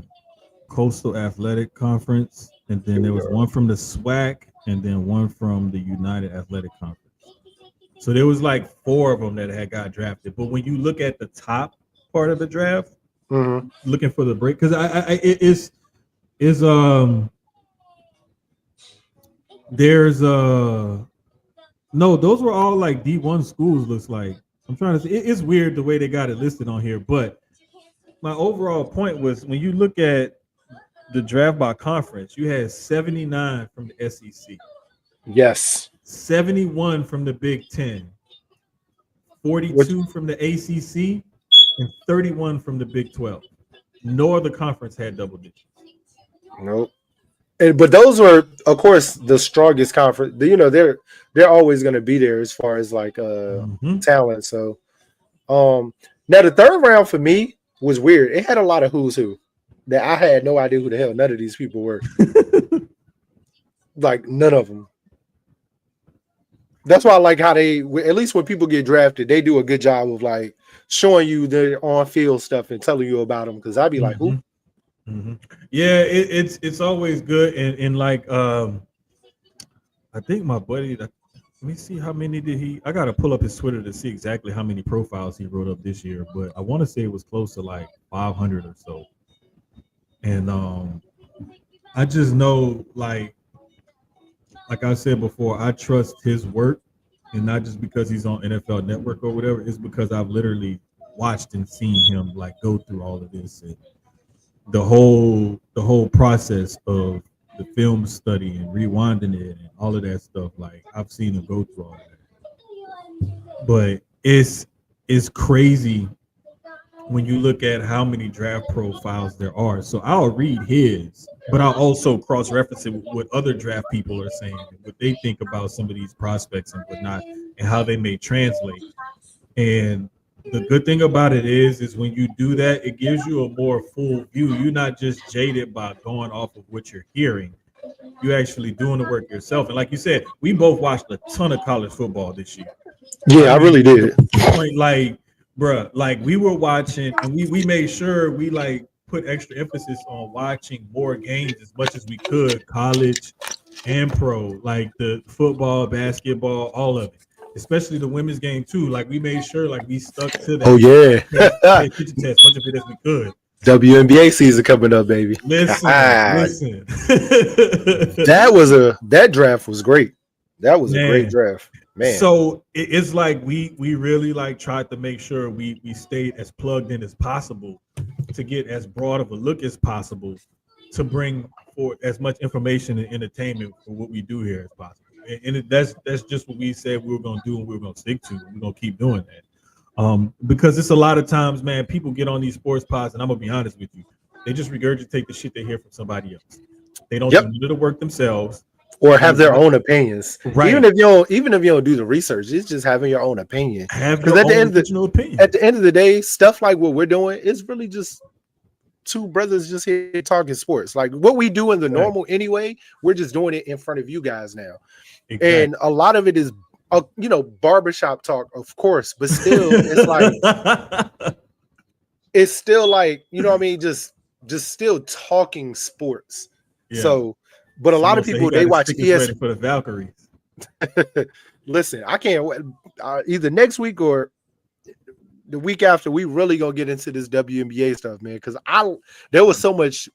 Coastal Athletic Conference, and then there was one from the SWAC, and then one from the United Athletic Conference. So there was like four of them that had got drafted. But when you look at the top part of the draft, looking for the break, because there's no, those were all like D1 schools. Looks like I'm trying to say it's weird the way they got it listed on here, but my overall point was when you look at the draft by conference, you had 79 from the SEC. Yes. 71 from the Big Ten, 42 from the ACC, and 31 from the Big 12. No other conference had double digits. Nope. But those were, of course, the strongest conference. You know, they're always going to be there as far as like talent. So, now the third round for me was weird. It had a lot of who's who that I had no idea who the hell none of these people were. Like none of them. That's why I like how they, at least when people get drafted, they do a good job of like showing you their on-field stuff and telling you about them. Because I'd be like, who? Yeah, it's always good. And like, I think my buddy, let me see how many I got to pull up his Twitter to see exactly how many profiles he wrote up this year. But I want to say it was close to like 500 or so. And I just know like I said before, I trust his work, and not just because he's on NFL Network or whatever. It's because I've literally watched and seen him like go through all of this and the whole process of the film study and rewinding it and all of that stuff. Like I've seen him go through all that. But it's crazy when you look at how many draft profiles there are. So I'll read his, but I'll also cross-reference it with what other draft people are saying, what they think about some of these prospects and whatnot, and how they may translate. And the good thing about it is when you do that, it gives you a more full view. You're not just jaded by going off of what you're hearing. you actually doing the work yourself. And like you said, we both watched a ton of college football this year. Yeah, I really did. Point, like, bruh, like we were watching, and we made sure we like put extra emphasis on watching more games as much as we could, college and pro, like the football, basketball, all of it. Especially the women's game too. Like we made sure, like we stuck to that. Oh yeah, pay attention to as much of it as we could. WNBA season coming up, baby. Listen. That draft was great. That was a great draft, man. So it's like we really like tried to make sure we stayed as plugged in as possible to get as broad of a look as possible to bring forth as much information and entertainment for what we do here as possible. And that's just what we said we were going to do, and we were going to stick to. We're going to keep doing that. Because it's a lot of times, man, people get on these sports pods, and I'm going to be honest with you, they just regurgitate the shit they hear from somebody else. They don't do the work themselves. Or have their own opinions. Right. Even if you don't do the research, it's just having your own opinion. Because at the end of the day, stuff like what we're doing is really just two brothers just here talking sports. Like what we do in the normal anyway, we're just doing it in front of you guys now. Exactly. And a lot of it is barbershop talk, of course, but still it's still like, you know what I mean, just still talking sports. Yeah. So but a lot of people, they watch ESPN for the Valkyries. Listen, I can't wait. Either next week or the week after, we really gonna get into this WNBA stuff, man. Because there was so much,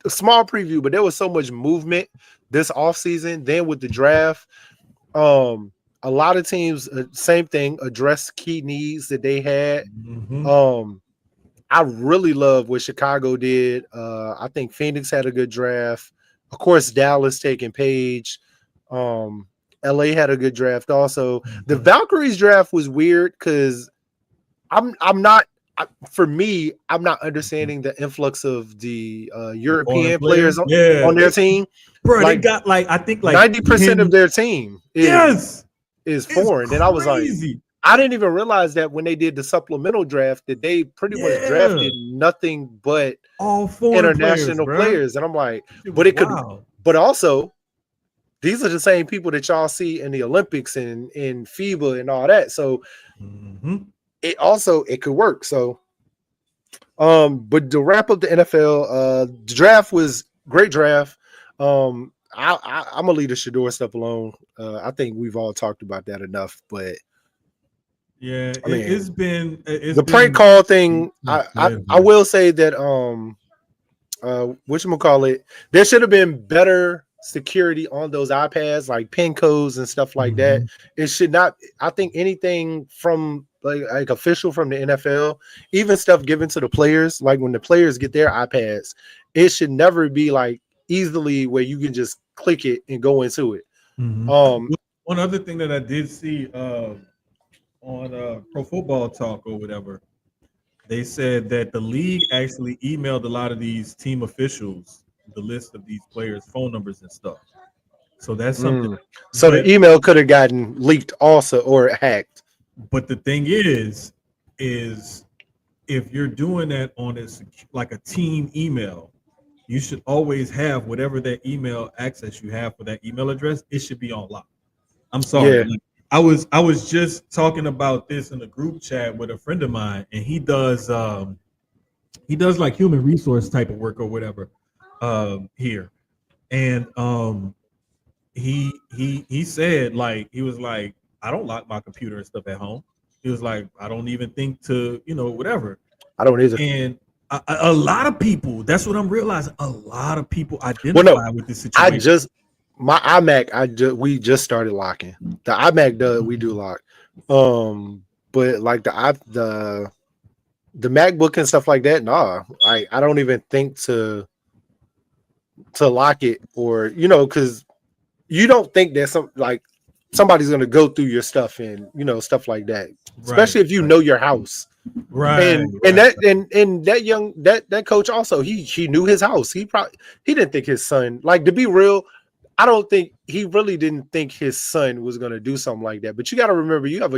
a small preview, but there was so much movement this offseason. Then with the draft, a lot of teams, same thing, addressed key needs that they had. Mm-hmm. I really love what Chicago did. I think Phoenix had a good draft. Of course, Dallas taking Paige. LA had a good draft also. The Valkyries draft was weird because I'm not understanding the influx of the European players on their team. Bro, like, they got I think 90% of their team is foreign. Crazy. And I was like, I didn't even realize that when they did the supplemental draft that they pretty much drafted nothing but all foreign international players. And I'm like, but also these are the same people that y'all see in the Olympics and in FIBA and all that. So it could work. So but to wrap up the NFL, the draft was great draft. I'm gonna leave the Shador stuff alone. I think we've all talked about that enough, but yeah, it's been the prank call thing. I will say that whatchamacallit, there should have been better security on those iPads, like pin codes and stuff like that. It should not. I think anything from like official from the NFL, even stuff given to the players, like when the players get their iPads, it should never be like easily where you can just click it and go into it. One other thing that I did see on Pro Football Talk or whatever, they said that the league actually emailed a lot of these team officials the list of these players' phone numbers and stuff. So that's something. So the email could have gotten leaked also or hacked. But the thing is if you're doing that on a team email, you should always have whatever that email access you have for that email address. It should be on lock. I'm sorry. Yeah. I was just talking about this in a group chat with a friend of mine, and he does like human resource type of work or whatever here. And he said, like, he was like, I don't lock my computer and stuff at home. He was like, I don't even think to, whatever. I don't either. And a lot of people, that's what I'm realizing. A lot of people identify with this situation. My iMac, we just started locking. The iMac does, we do lock. But like the MacBook and stuff like that, nah. I don't even think to lock it, or because you don't think that somebody's gonna go through your stuff and stuff like that. Especially if you know your house. Right. And that coach also, he knew his house. He didn't think his son, like, to be real, I don't think he really didn't think his son was going to do something like that. But you got to remember, you have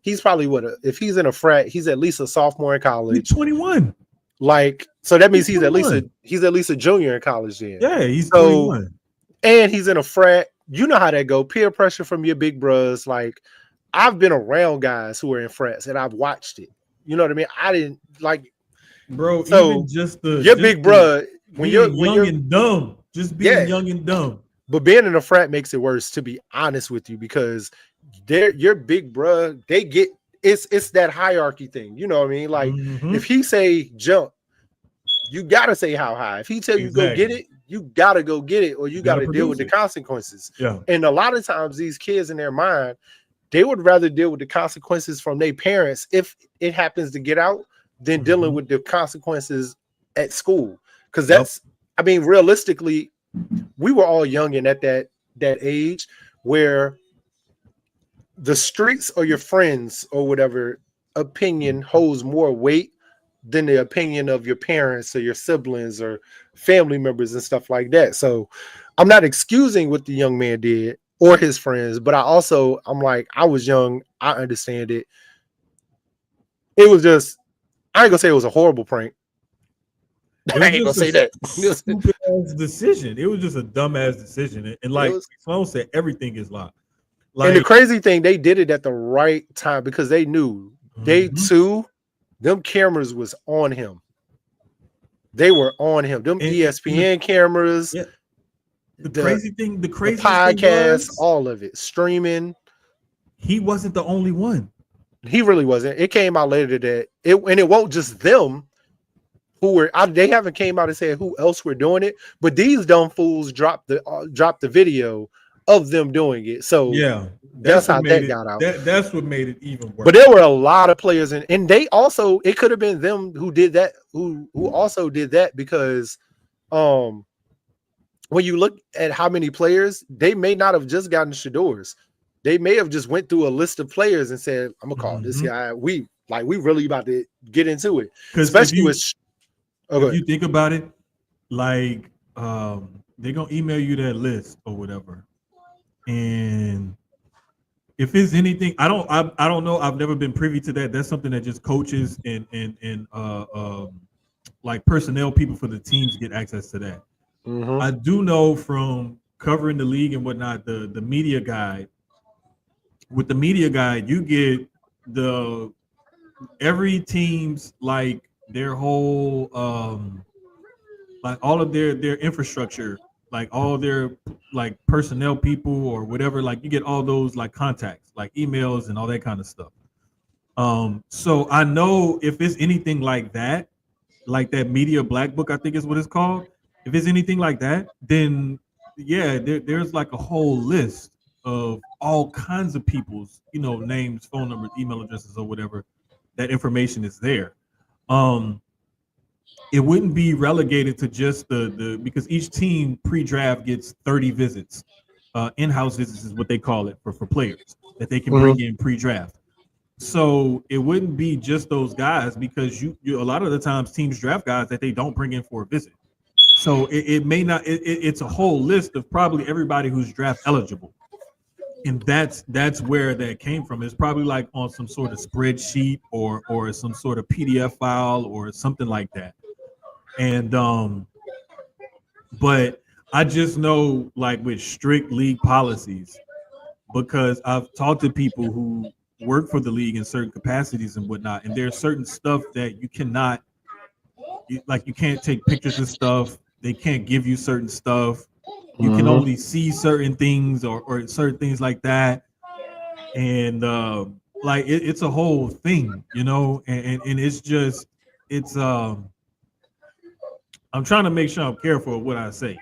he's probably if he's in a frat, he's at least a sophomore in college. He's 21. Like, So that means he's at 21. least a junior in college then. Yeah, he's So 21. and he's in a frat. You know how that go. Peer pressure from your big bros. Like I've been around guys who are in frats and I've watched it. You know what I mean? I didn't like Bro, so even just the your big bro when being you're young and dumb. Just being young and dumb. But being in a frat makes it worse, to be honest with you, because your big bro, they get it's that hierarchy thing. You know what I mean? Like if he say jump, you gotta say how high. If he tell you go get it, you gotta go get it, or you gotta deal with the consequences. Yeah. And a lot of times these kids in their mind, they would rather deal with the consequences from their parents if it happens to get out than dealing with the consequences at school. Because that's I mean, realistically, we were all young and at that age where the streets or your friends or whatever opinion holds more weight than the opinion of your parents or your siblings or family members and stuff like that. So I'm not excusing what the young man did or his friends, but I'm like, I was young. I understand it. It was just, I ain't gonna say it was a horrible prank. I ain't gonna say that. Stupid ass decision. It was just a dumbass decision. And like Sloan said, everything is locked. Like, and the crazy thing, they did it at the right time because they knew them cameras was on him. They were on him. Them ESPN cameras. Yeah. The crazy podcast, all of it, streaming. He wasn't the only one. He really wasn't. It came out later that it won't just them who were. They haven't came out and said who else were doing it, but these dumb fools dropped the video of them doing it. So yeah, that's how that got out. That's what made it even worse. But there were a lot of players, and they also, it could have been them who did that, who also did that, because when you look at how many players, they may not have just gotten Shador's. They may have just went through a list of players and said, "I'm gonna call this guy. We really about to get into it." Especially if you think about it, like they're gonna email you that list or whatever. And if it's anything, I don't know. I've never been privy to that. That's something that just coaches and like personnel people for the teams get access to that. I do know from covering the league and whatnot, the media guide. With the media guide, you get every team's like their whole like all of their infrastructure, like all their like personnel people or whatever, like you get all those like contacts, like emails and all that kind of stuff. So I know if it's anything like that media black book, I think is what it's called. If it's anything like that, then yeah, there's like a whole list of all kinds of people's, names, phone numbers, email addresses, or whatever. That information is there. It wouldn't be relegated to just the because each team pre-draft gets 30 visits. In-house visits is what they call it for players that they can bring in pre-draft. So it wouldn't be just those guys, because you a lot of the times teams draft guys that they don't bring in for a visit. So it may not. It's a whole list of probably everybody who's draft eligible. And that's where that came from. It's probably like on some sort of spreadsheet or some sort of PDF file or something like that. And but I just know, like, with strict league policies, because I've talked to people who work for the league in certain capacities and whatnot, and there's certain stuff that you cannot, like, you can't take pictures of stuff. They can't give you certain stuff. You can only see certain things or certain things like that. And like it's a whole thing, and it's just, I'm trying to make sure I'm careful of what I say,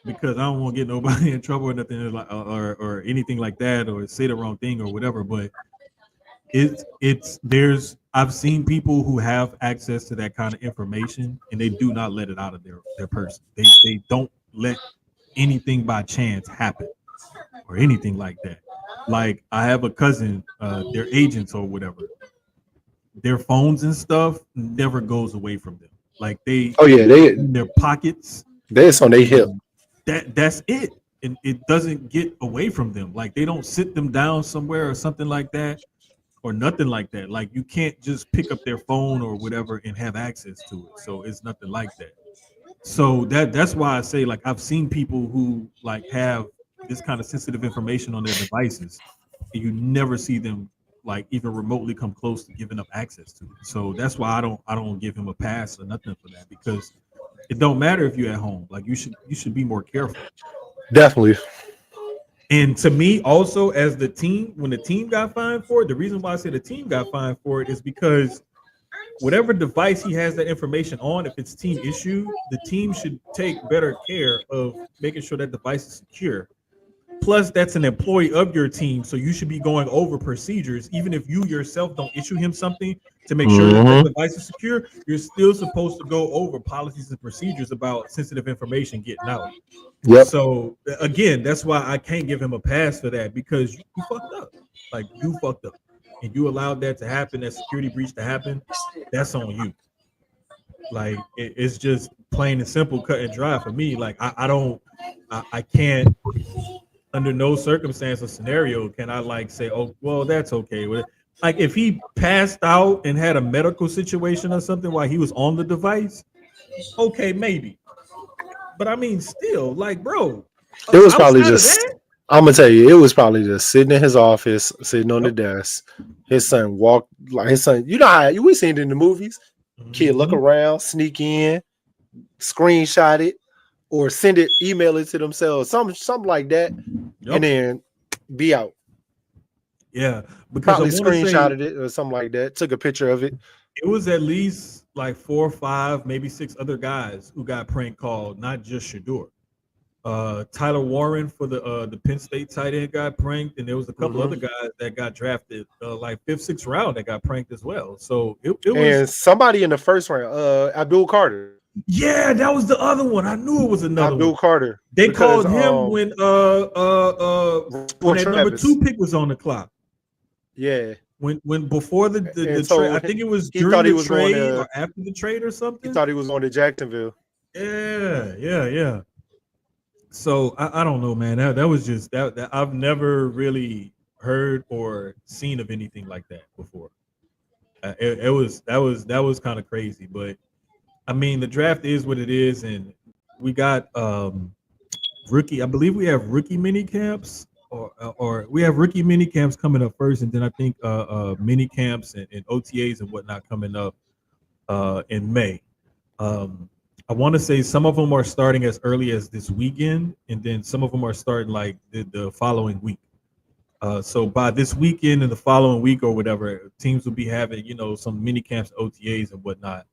because I don't want to get nobody in trouble or nothing like or anything like that, or say the wrong thing or whatever. But I've seen people who have access to that kind of information, and they do not let it out of their person. They don't let anything by chance happen or anything like that. Like, I have a cousin, their agents or whatever, their phones and stuff never goes away from them. Like, they in their pockets. That's on their hip. That's it. And it doesn't get away from them. Like, they don't sit them down somewhere or something like that, or nothing like that. Like you can't just pick up their phone or whatever and have access to it. So it's nothing like that. So that's why I say like I've seen people who like have this kind of sensitive information on their devices, and you never see them like even remotely come close to giving up access to it. So that's why I don't give him a pass or nothing for that, because it don't matter if you're at home. Like you should be more careful. Definitely. And to me, also as the team, when the team got fined for it, the reason why I say the team got fined for it is because whatever device he has that information on, if it's team issued, the team should take better care of making sure that device is secure. Plus, that's an employee of your team, so you should be going over procedures. Even if you yourself don't issue him something to make sure that the device is secure, you're still supposed to go over policies and procedures about sensitive information getting out. Yep. So again, that's why I can't give him a pass for that, because you fucked up. Like you fucked up, and you allowed that to happen, that security breach to happen. That's on you. Like it's just plain and simple, cut and dry for me. Like I can't, under no circumstance or scenario can I like say, oh well, that's okay. Like if he passed out and had a medical situation or something while he was on the device, okay, maybe. But I mean, still, like, bro, It was probably outside of just. that, I'm gonna tell you, it was probably just sitting in his office, sitting on the desk. His son walked like his son. You know how we seen it in the movies. Kid look around, sneak in, screenshot it, or send it, email it to themselves, something like that, and then be out. Yeah, because Probably I want to say screenshotted it or something like that. Took a picture of it. it was at least like 4 or 5, maybe 6 other guys who got prank called, not just Shador. Tyler Warren for the Penn State tight end got pranked, and there was a couple other guys that got drafted like 5th, 6th round that got pranked as well. So it was, And somebody in the first round, Abdul Carter. yeah, that was the other one. I knew it was another Abdul one. Carter. They because, called him when that number 2 pick was on the clock. Yeah. When before the so trade, I think it was he during thought he the was trade going to- or after the trade or something. He thought he was going to Jacksonville. Yeah. So I don't know, man. That was just that I've never really heard or seen of anything like that before. That was kind of crazy, but I mean the draft is what it is, and we got rookie. I believe we have rookie mini camps, or we have rookie mini camps coming up first, and then I think mini camps and OTAs and whatnot coming up in May. I want to say some of them are starting as early as this weekend, and then some of them are starting like the following week. So by this weekend and the following week or whatever, teams will be having, some mini camps, OTAs and whatnot.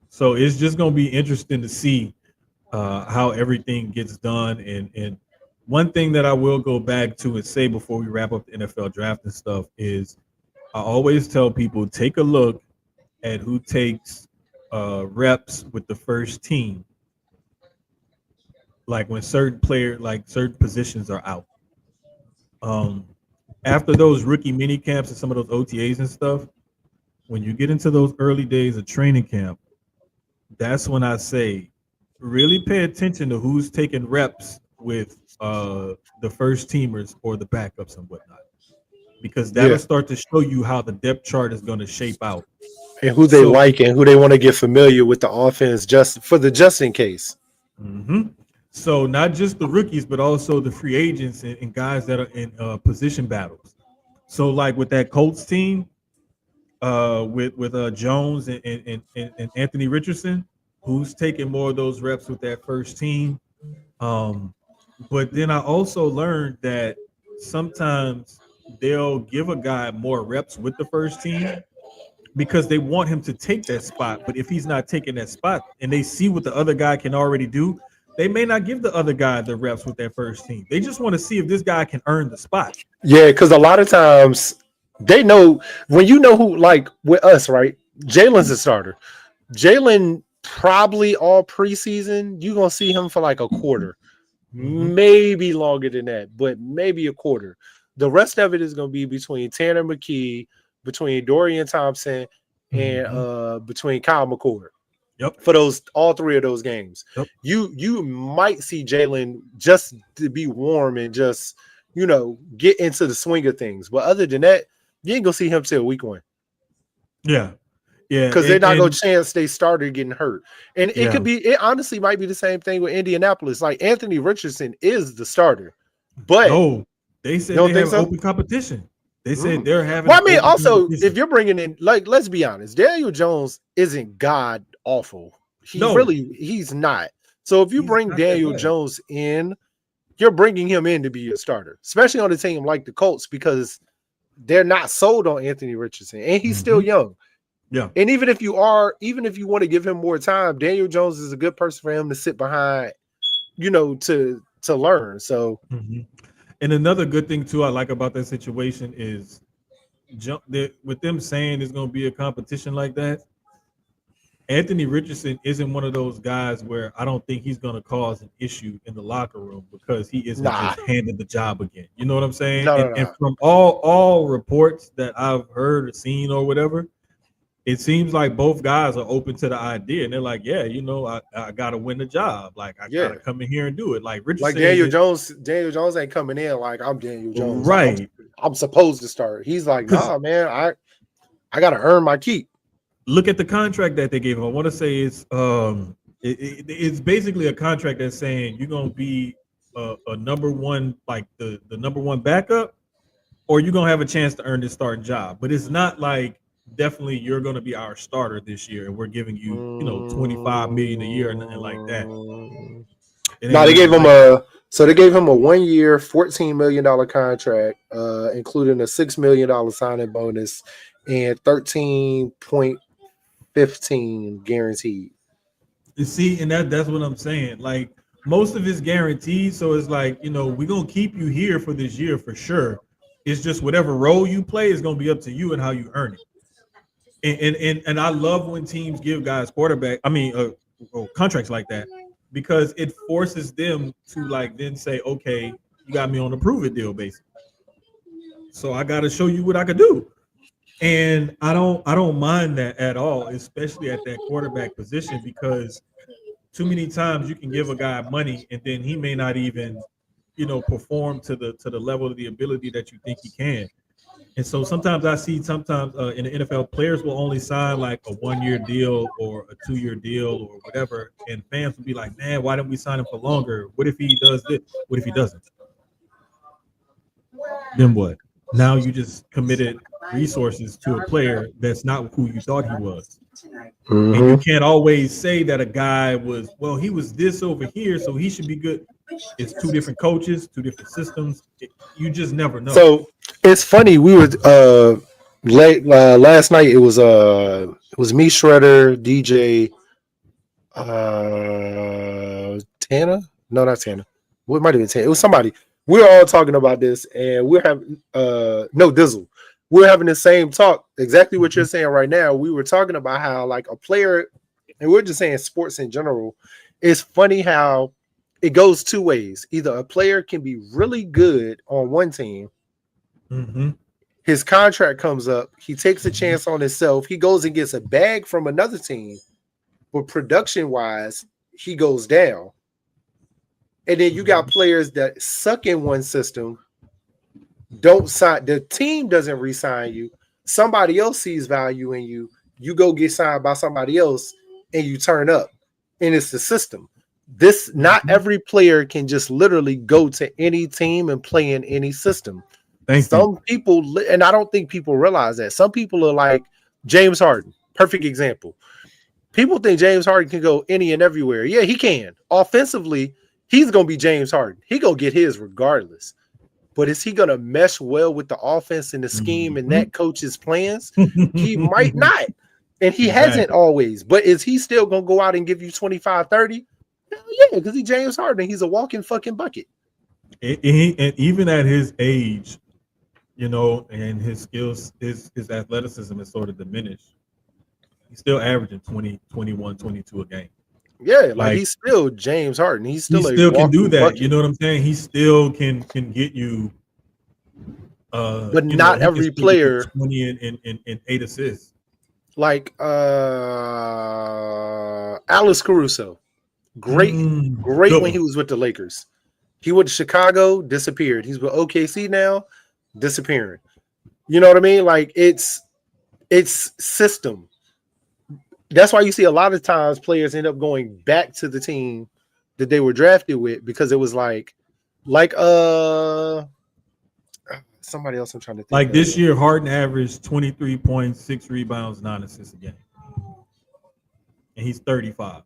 So it's just going to be interesting to see how everything gets done. And one thing that I will go back to and say before we wrap up the NFL draft and stuff is I always tell people, take a look at who takes reps with the first team, like when certain positions are out. After those rookie mini camps and some of those OTAs and stuff, when you get into those early days of training camp, that's when I say really pay attention to who's taking reps with the first teamers or the backups and whatnot, because that'll start to show you how the depth chart is going to shape out. And who they like and who they want to get familiar with the offense just in case. So not just the rookies, but also the free agents and guys that are in position battles. So like with that Colts team, with Jones and Anthony Richardson, who's taking more of those reps with that first team. But then I also learned that sometimes they'll give a guy more reps with the first team because they want him to take that spot. But if he's not taking that spot and they see what the other guy can already do, they may not give the other guy the reps with that first team. They just want to see if this guy can earn the spot. Yeah, because a lot of times they know when you know who, like with us, right? Jalen's a starter. Jalen probably all preseason, you're going to see him for like a quarter, maybe longer than that, but maybe a quarter. The rest of it is going to be between Tanner McKee, between Dorian Thompson, and between Kyle McCord. Yep. For all 3 of those games. Yep. You might see Jalen just to be warm and just get into the swing of things. But other than that, you ain't gonna see him till week 1. Yeah. Yeah. Because they're not gonna chance they started getting hurt. And it honestly might be the same thing with Indianapolis. Like Anthony Richardson is the starter. But no, they said they have open competition. They said they're having. Well, I mean, also, if you're bringing in, like, let's be honest, Daniel Jones isn't god awful. He's not. So if you bring Daniel Jones in, you're bringing him in to be a starter, especially on a team like the Colts, because they're not sold on Anthony Richardson, and he's still young. Yeah. And even if you want to give him more time, Daniel Jones is a good person for him to sit behind, to learn. So. And another good thing too I like about that situation is with them saying there's going to be a competition like that, Anthony Richardson isn't one of those guys where I don't think he's going to cause an issue in the locker room because he isn't just handed the job again. You know what I'm saying? And from all reports that I've heard or seen or whatever, it seems like both guys are open to the idea, and they're like, "Yeah, I got to win the job. Like, I got to come in here and do it." Like Richardson, like Daniel Jones ain't coming in like I'm Daniel Jones, right? I'm supposed to start. He's like, "Nah, man, I got to earn my keep." Look at the contract that they gave him. I want to say it's basically a contract that's saying you're gonna be a number one, like the number one backup, or you're gonna have a chance to earn this starting job. But it's not like. Definitely you're going to be our starter this year and we're giving you $25 million a year or nothing like that. No, they gave him a 1 year $14 million contract, including a $6 million signing bonus and 13.15 guaranteed. You see, and that's what I'm saying. Like most of it's guaranteed, so it's like, we're going to keep you here for this year for sure. It's just whatever role you play is going to be up to you and how you earn it. And I love when teams give guys contracts like that, because it forces them to like then say, okay, you got me on a prove it deal basically. So I got to show you what I could do. And I don't mind that at all, especially at that quarterback position, because too many times you can give a guy money and then he may not even, perform to the level of the ability that you think he can. And so sometimes I see in the NFL, players will only sign like a 1 year deal or a 2 year deal or whatever. And fans will be like, man, why didn't we sign him for longer? What if he does this? What if he doesn't? Then what? Now you just committed resources to a player that's not who you thought he was. And you can't always say that a guy he was this over here, so he should be good. It's two different coaches, two different systems. You just never know. So it's funny. We were late last night. It was me, Shredder, DJ, Tana. No, not Tana. What might have been Tana? It was somebody. We were all talking about this, and we're having no Dizzle. We're having the same talk. Exactly what you're saying right now. We were talking about how like a player, and we're just saying sports in general. It's funny how it goes two ways. Either a player can be really good on one team. His contract comes up. He takes a chance on himself. He goes and gets a bag from another team. But production-wise, he goes down. And then you got players that suck in one system, don't sign. The team doesn't re-sign you. Somebody else sees value in you. You go get signed by somebody else, and you turn up. And it's the system. Not every player can just literally go to any team and play in any system. Some people, and I don't think people realize that. Some people are like James Harden, perfect example. People think James Harden can go any and everywhere. Yeah, he can. Offensively, he's going to be James Harden. He going to get his regardless. But is he going to mesh well with the offense and the scheme and that coach's plans? He might not. And he hasn't always. But is he still going to go out and give you 25, 30? Hell yeah, because he's James Harden. He's a walking fucking bucket. And even at his age, and his skills, his athleticism is sort of diminished. He's still averaging 20, 21, 22 a game. Yeah, like he's still James Harden. He still can do that. Bucket. You know what I'm saying? He still can get you. But not every player 20 and 8 assists. Like Alex Caruso, great when he was with the Lakers. He went to Chicago, disappeared. He's with OKC now, disappearing. You know what I mean? Like it's system. That's why you see a lot of times players end up going back to the team that they were drafted with because it was like somebody else I'm trying to think Like of. this year, Harden averaged 23 points, 6 rebounds, 9 assists a game. And he's 35.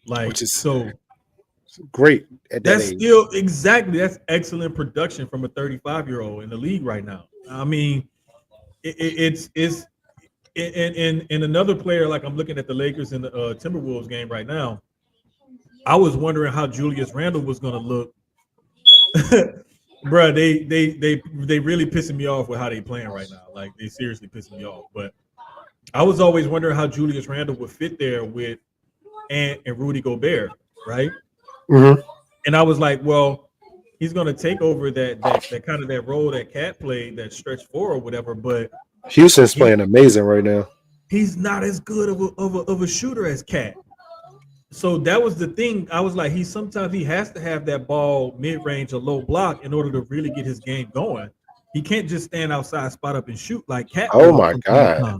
Like, Which is so great at that that's age. still exactly that's excellent production from a 35-year-old in the league right now. I mean, it's and another player, like I'm looking at the Lakers and the Timberwolves game right now. I was wondering how Julius Randle was gonna look. Bruh, they really pissing me off with how they playing right now. Like they seriously pissing me off. But I was always wondering how Julius Randle would fit there with and Rudy Gobert, right? Mm-hmm. And I was like, well, he's gonna take over that kind of that role that Cat played, that stretch four or whatever. But Houston's playing amazing right now. he's not as good of a shooter as Cat. So that was the thing. I was like, sometimes he has to have that ball mid-range or low block in order to really get his game going. He can't just stand outside, spot up, and shoot like Cat. Oh my God.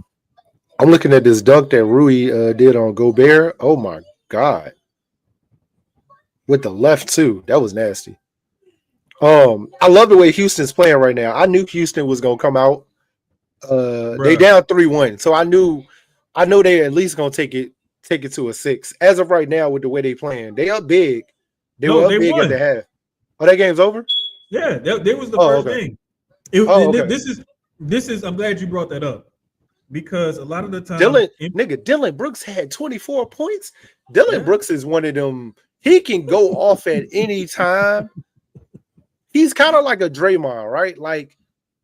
I'm looking at this dunk that Rui did on Gobert. Oh my God. With the left too. That was nasty. I love the way Houston's playing right now. I knew Houston was gonna come out. They down 3-1. So I know they at least gonna take it to a 6. As of right now, with the way they playing, they up big. They were up big at the half. Oh, that game's over? Yeah, that was the first game. Okay. This is. I'm glad you brought that up because a lot of the time, Dylan Brooks had 24 points. Dylan Brooks is one of them. He can go off at any time. He's kind of like a Draymond, right? Like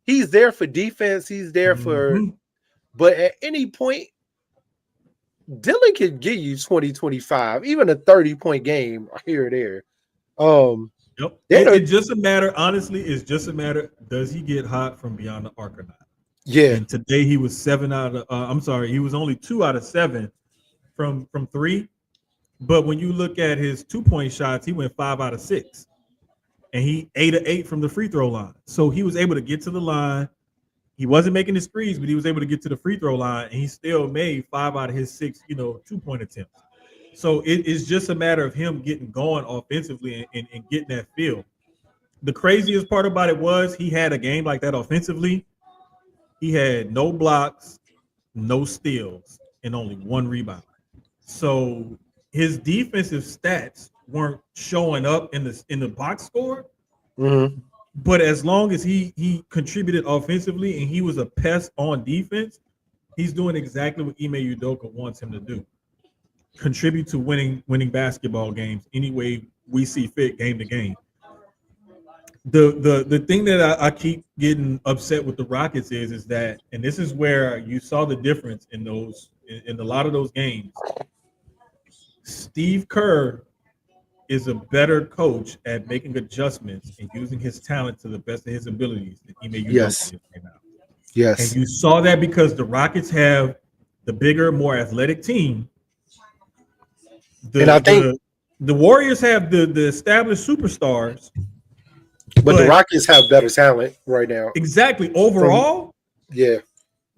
he's there for defense. He's there for, but at any point, Dylan can give you 20, 25, even a 30-point game here or there. Yep. It's just a matter, honestly, it's just a matter, does he get hot from beyond the arc or not? Yeah. And today he was he was only 2 out of 7 from 3. But when you look at his 2-point shots, he went 5 out of 6. And he 8 of 8 from the free throw line. So he was able to get to the line. He wasn't making the threes, but he was able to get to the free throw line, and he still made 5 out of his 6, 2-point attempts. So it's just a matter of him getting going offensively and getting that feel. The craziest part about it was he had a game like that offensively. He had no blocks, no steals, and only 1 rebound. So his defensive stats weren't showing up in the box score. Mm-hmm. But as long as he contributed offensively and he was a pest on defense, he's doing exactly what Ime Udoka wants him to do. Contribute to winning basketball games any way we see fit, game to game. The thing that I keep getting upset with the Rockets is that, and this is where you saw the difference in a lot of those games. Steve Kerr is a better coach at making adjustments and using his talent to the best of his abilities than Ime Udoka is right now. Yes. And you saw that because the Rockets have the bigger, more athletic team. I think the Warriors have the established superstars. But the Rockets have better talent right now. Exactly. Overall, yeah.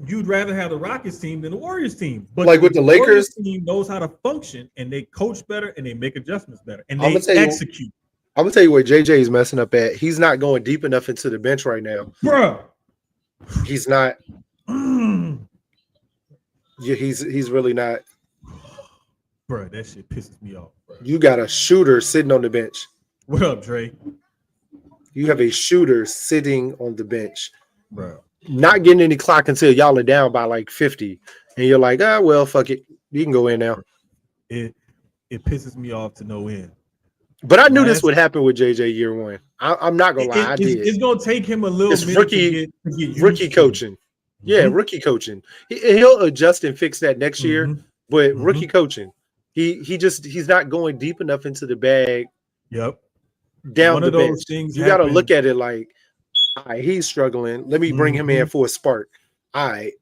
You'd rather have the Rockets team than the Warriors team. But like with the Lakers, Warriors team knows how to function and they coach better and they make adjustments better and they execute. I'm gonna tell you where JJ is messing up at. He's not going deep enough into the bench right now. Bruh. He's not. Yeah, he's really not. Bruh, that shit pisses me off. Bro. You got a shooter sitting on the bench. What up, Dre? You have a shooter sitting on the bench. Bro. Not getting any clock until y'all are down by like 50. And you're like, well, fuck it. You can go in now. It pisses me off to no end. But I knew this would happen with JJ year 1. I'm not gonna lie, I did. It's gonna take him a little bit to get rookie coaching. Yeah, rookie coaching. He'll adjust and fix that next year. But rookie coaching, he's not going deep enough into the bag. Yep. Down one the bench. You got to look at it like, all right, he's struggling. Let me bring him in for a spark. All right.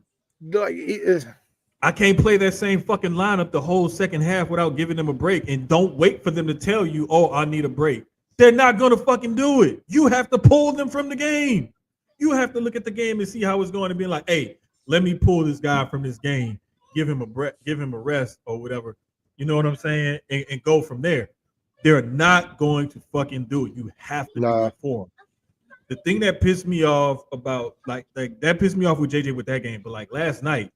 I can't play that same fucking lineup the whole second half without giving them a break. And don't wait for them to tell you, oh, I need a break. They're not going to fucking do it. You have to pull them from the game. You have to look at the game and see how it's going to be like, hey, let me pull this guy from this game, give him a rest or whatever. You know what I'm saying? And go from there. They're not going to fucking do it. You have to do it for them. The thing that pissed me off about like that pissed me off with JJ with that game, but like last night,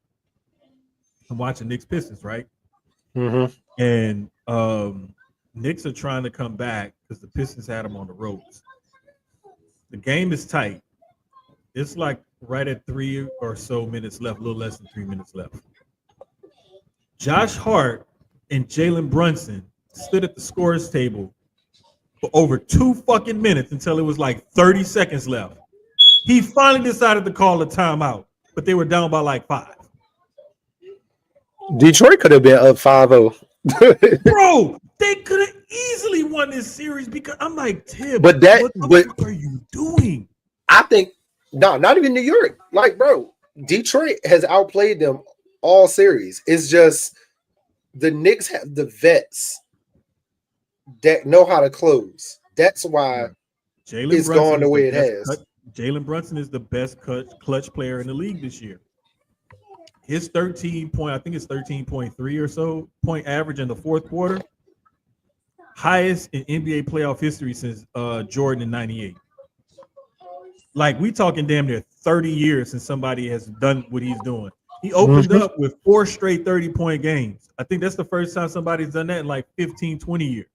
I'm watching Knicks Pistons, right? Mm-hmm. And Knicks are trying to come back because the Pistons had them on the ropes. The game is tight. It's like right at 3 or so minutes left, a little less than 3 minutes left. Josh Hart and Jalen Brunson stood at the scorer's table for over 2 fucking minutes until it was like 30 seconds left. He finally decided to call a timeout, but they were down by like 5. Detroit could have been up 5-0. Bro, they could have easily won this series because I'm like, Tim, what are you doing? I think not even New York. Like, bro, Detroit has outplayed them all series. It's just the Knicks have the vets that know how to close. That's why it's gone the way it has. Jalen Brunson is the best clutch player in the league this year. His 13.3 or so point average in the fourth quarter, highest in NBA playoff history since Jordan in '98. Like, we talking damn near 30 years since somebody has done what he's doing. He opened up with 4 straight 30-point games. I think that's the first time somebody's done that in like 15, 20 years.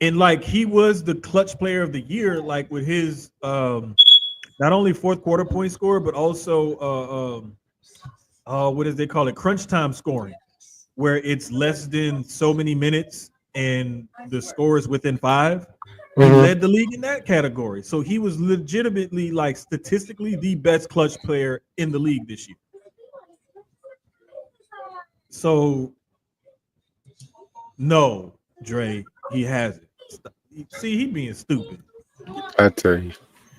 And like, he was the clutch player of the year, like with his not only fourth quarter point score, but also what does they call it? Crunch time scoring, where it's less than so many minutes and the score is within 5. He led the league in that category. So he was legitimately, like, statistically the best clutch player in the league this year. So no, Dre, he hasn't. See, he being stupid. I tell you.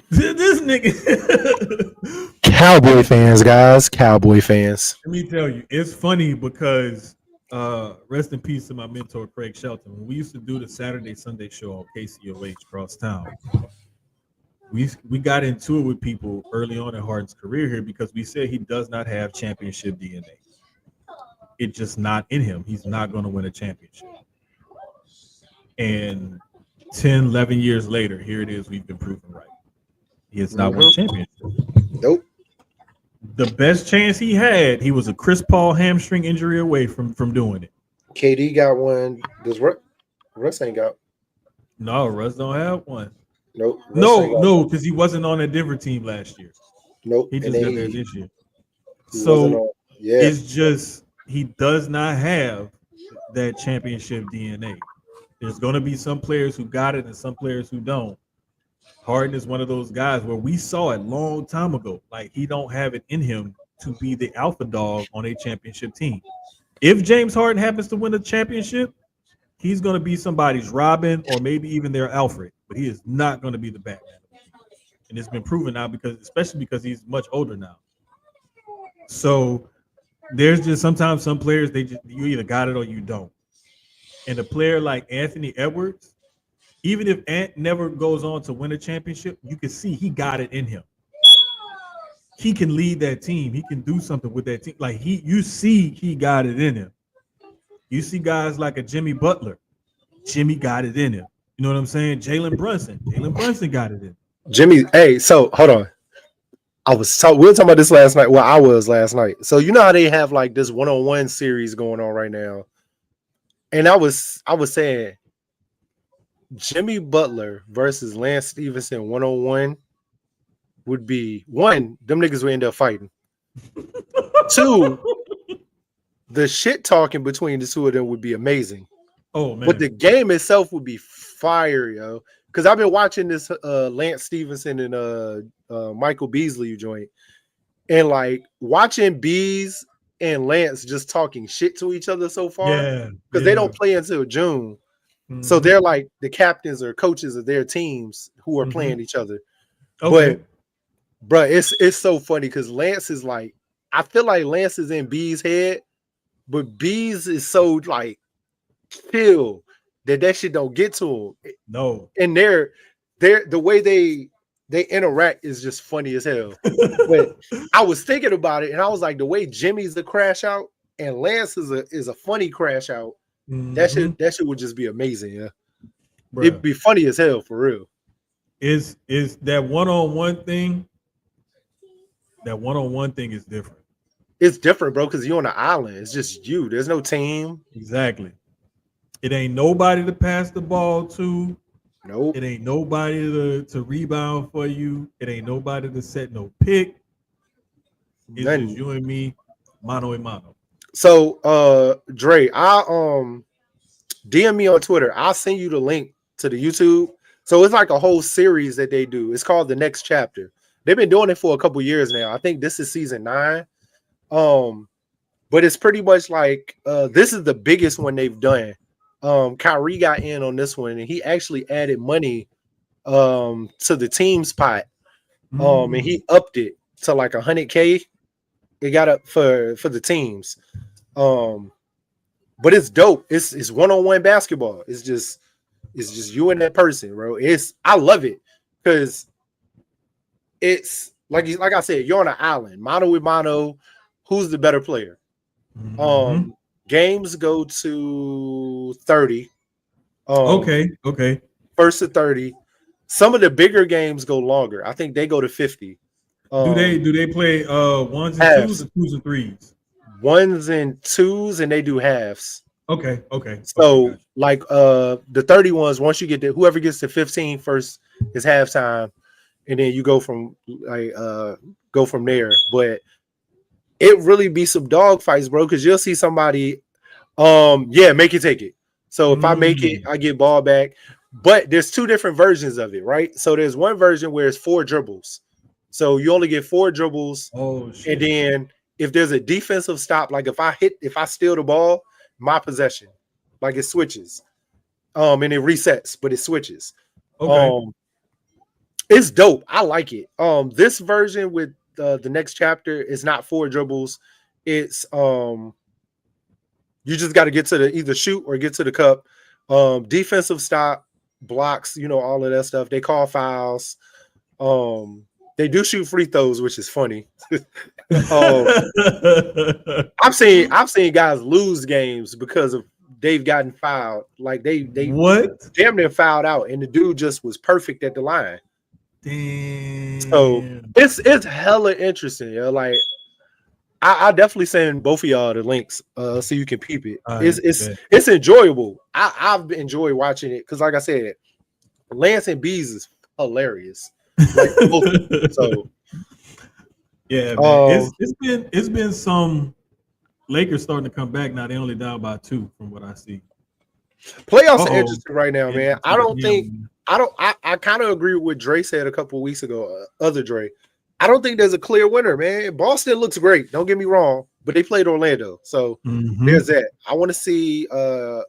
This nigga. Cowboy fans, guys. Cowboy fans. Let me tell you, it's funny because rest in peace to my mentor, Craig Shelton. When we used to do the Saturday, Sunday show on KCOH across town, we got into it with people early on in Harden's career here because we said he does not have championship DNA. It's just not in him. He's not going to win a championship. And 10, 11 years later, here it is. We've been proven right. He has not won a championship. Nope. The best chance he had, he was a Chris Paul hamstring injury away from doing it. KD got one. Does Russ ain't got? No, Russ don't have one. Nope. No, because he wasn't on that Denver team last year. Nope. He just got there this year. So it's just he does not have that championship DNA. There's going to be some players who got it and some players who don't. Harden is one of those guys where we saw it long time ago. Like, he don't have it in him to be the alpha dog on a championship team. If James Harden happens to win a championship, he's going to be somebody's Robin or maybe even their Alfred, but he is not going to be the Batman. And it's been proven now especially because he's much older now. So there's just sometimes some players, you either got it or you don't. And a player like Anthony Edwards, even if Ant never goes on to win a championship, you can see he got it in him. He can lead that team. He can do something with that team. Like, you see he got it in him. You see guys like a Jimmy Butler. Jimmy got it in him. You know what I'm saying? Jalen Brunson got it in him. Jimmy, hey, so hold on. We were talking about this last night. Well, I was last night. So you know how they have like this one-on-one series going on right now. And I was saying Jimmy Butler versus Lance Stevenson 1-on-1 would be, 1, them niggas would end up fighting. 2, the shit talking between the two of them would be amazing. Oh man. But the game itself would be fire, yo. Because I've been watching this Lance Stevenson and Michael Beasley joint. And like watching Bees and Lance just talking shit to each other so far. Yeah. Because they don't play until June. Mm-hmm. So they're like the captains or coaches of their teams who are playing each other. Okay. But bro, it's so funny because Lance is like, I feel like Lance is in B's head, but B's is so like chill that shit don't get to them. No. And the way they interact is just funny as hell. But I was thinking about it, and I was like, the way Jimmy's a crash out and Lance is a funny crash out. That shit would just be amazing. Yeah, Bruh. It'd be funny as hell for real. Is that one-on-one thing? That one-on-one thing is different. It's different, bro, because you're on an island. It's just you. There's no team. Exactly. It ain't nobody to pass the ball to. Nope. It ain't nobody to rebound for you. It ain't nobody to set no pick. It's just you and me, mano a mano. So, Dre, I DM me on Twitter. I'll send you the link to the YouTube. So it's like a whole series that they do. It's called The Next Chapter. They've been doing it for a couple years now. I think this is season 9. But it's pretty much like this is the biggest one they've done. Kyrie got in on this one, and he actually added money to the team's pot. And he upped it to like $100K. It got up for the teams. But it's dope. It's one-on-one basketball. It's just you and that person, bro. I love it because it's like I said, you're on an island, mano with mano. Who's the better player? Games go to 30. Okay. First to 30. Some of the bigger games go longer. I think they go to 50. Do they play ones and halves. twos or twos and threes? Ones and twos, and they do halves. Okay. So like the 30 ones, once you get to whoever gets to 15 first is halftime, and then you go from there. But it really be some dog fights, bro, because you'll see somebody make it take it. So if I make it, I get ball back. But there's 2 different versions of it, right? So there's one version where it's 4 dribbles. So you only get 4 dribbles. Oh shit. And then if there's a defensive stop, like if I steal the ball, my possession, like it switches. And it resets, but it switches. Okay. It's dope. I like it. This version with the next chapter is not 4 dribbles. It's you just got to get to the either shoot or get to the cup. Defensive stop, blocks, all of that stuff. They call fouls. They do shoot free throws, which is funny. I've seen guys lose games because of they've gotten fouled. Like they damn near fouled out, and the dude just was perfect at the line. Damn. So it's hella interesting. Like I definitely send both of y'all the links so you can peep it. It's enjoyable. I've enjoyed watching it because, like I said, Lance and Bees is hilarious. Like, so yeah, man. It's been some Lakers starting to come back now. They only down by 2 from what I see. Playoffs are interesting right now, man. I kind of agree with what Dre said a couple of weeks ago. Other Dre, I don't think there's a clear winner, man. Boston looks great. Don't get me wrong, but they played Orlando, so there's that. I want to see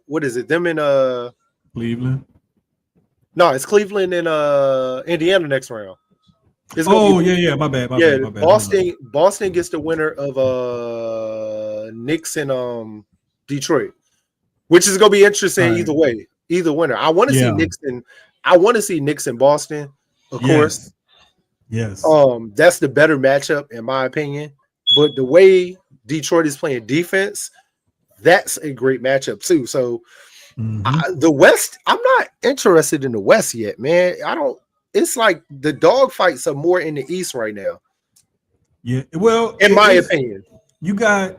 what is it? Them in Cleveland. No, it's Cleveland and Indiana next round. My bad. Boston gets the winner of Knicks and Detroit, which is gonna be interesting either way. Either winner. I want to see Knicks and Knicks and Boston, of course. Yes. That's the better matchup in my opinion. But the way Detroit is playing defense, that's a great matchup too. So the West, I'm not interested in the West yet, man. It's like the dog fights are more in the East right now. Yeah, well, in my opinion. You got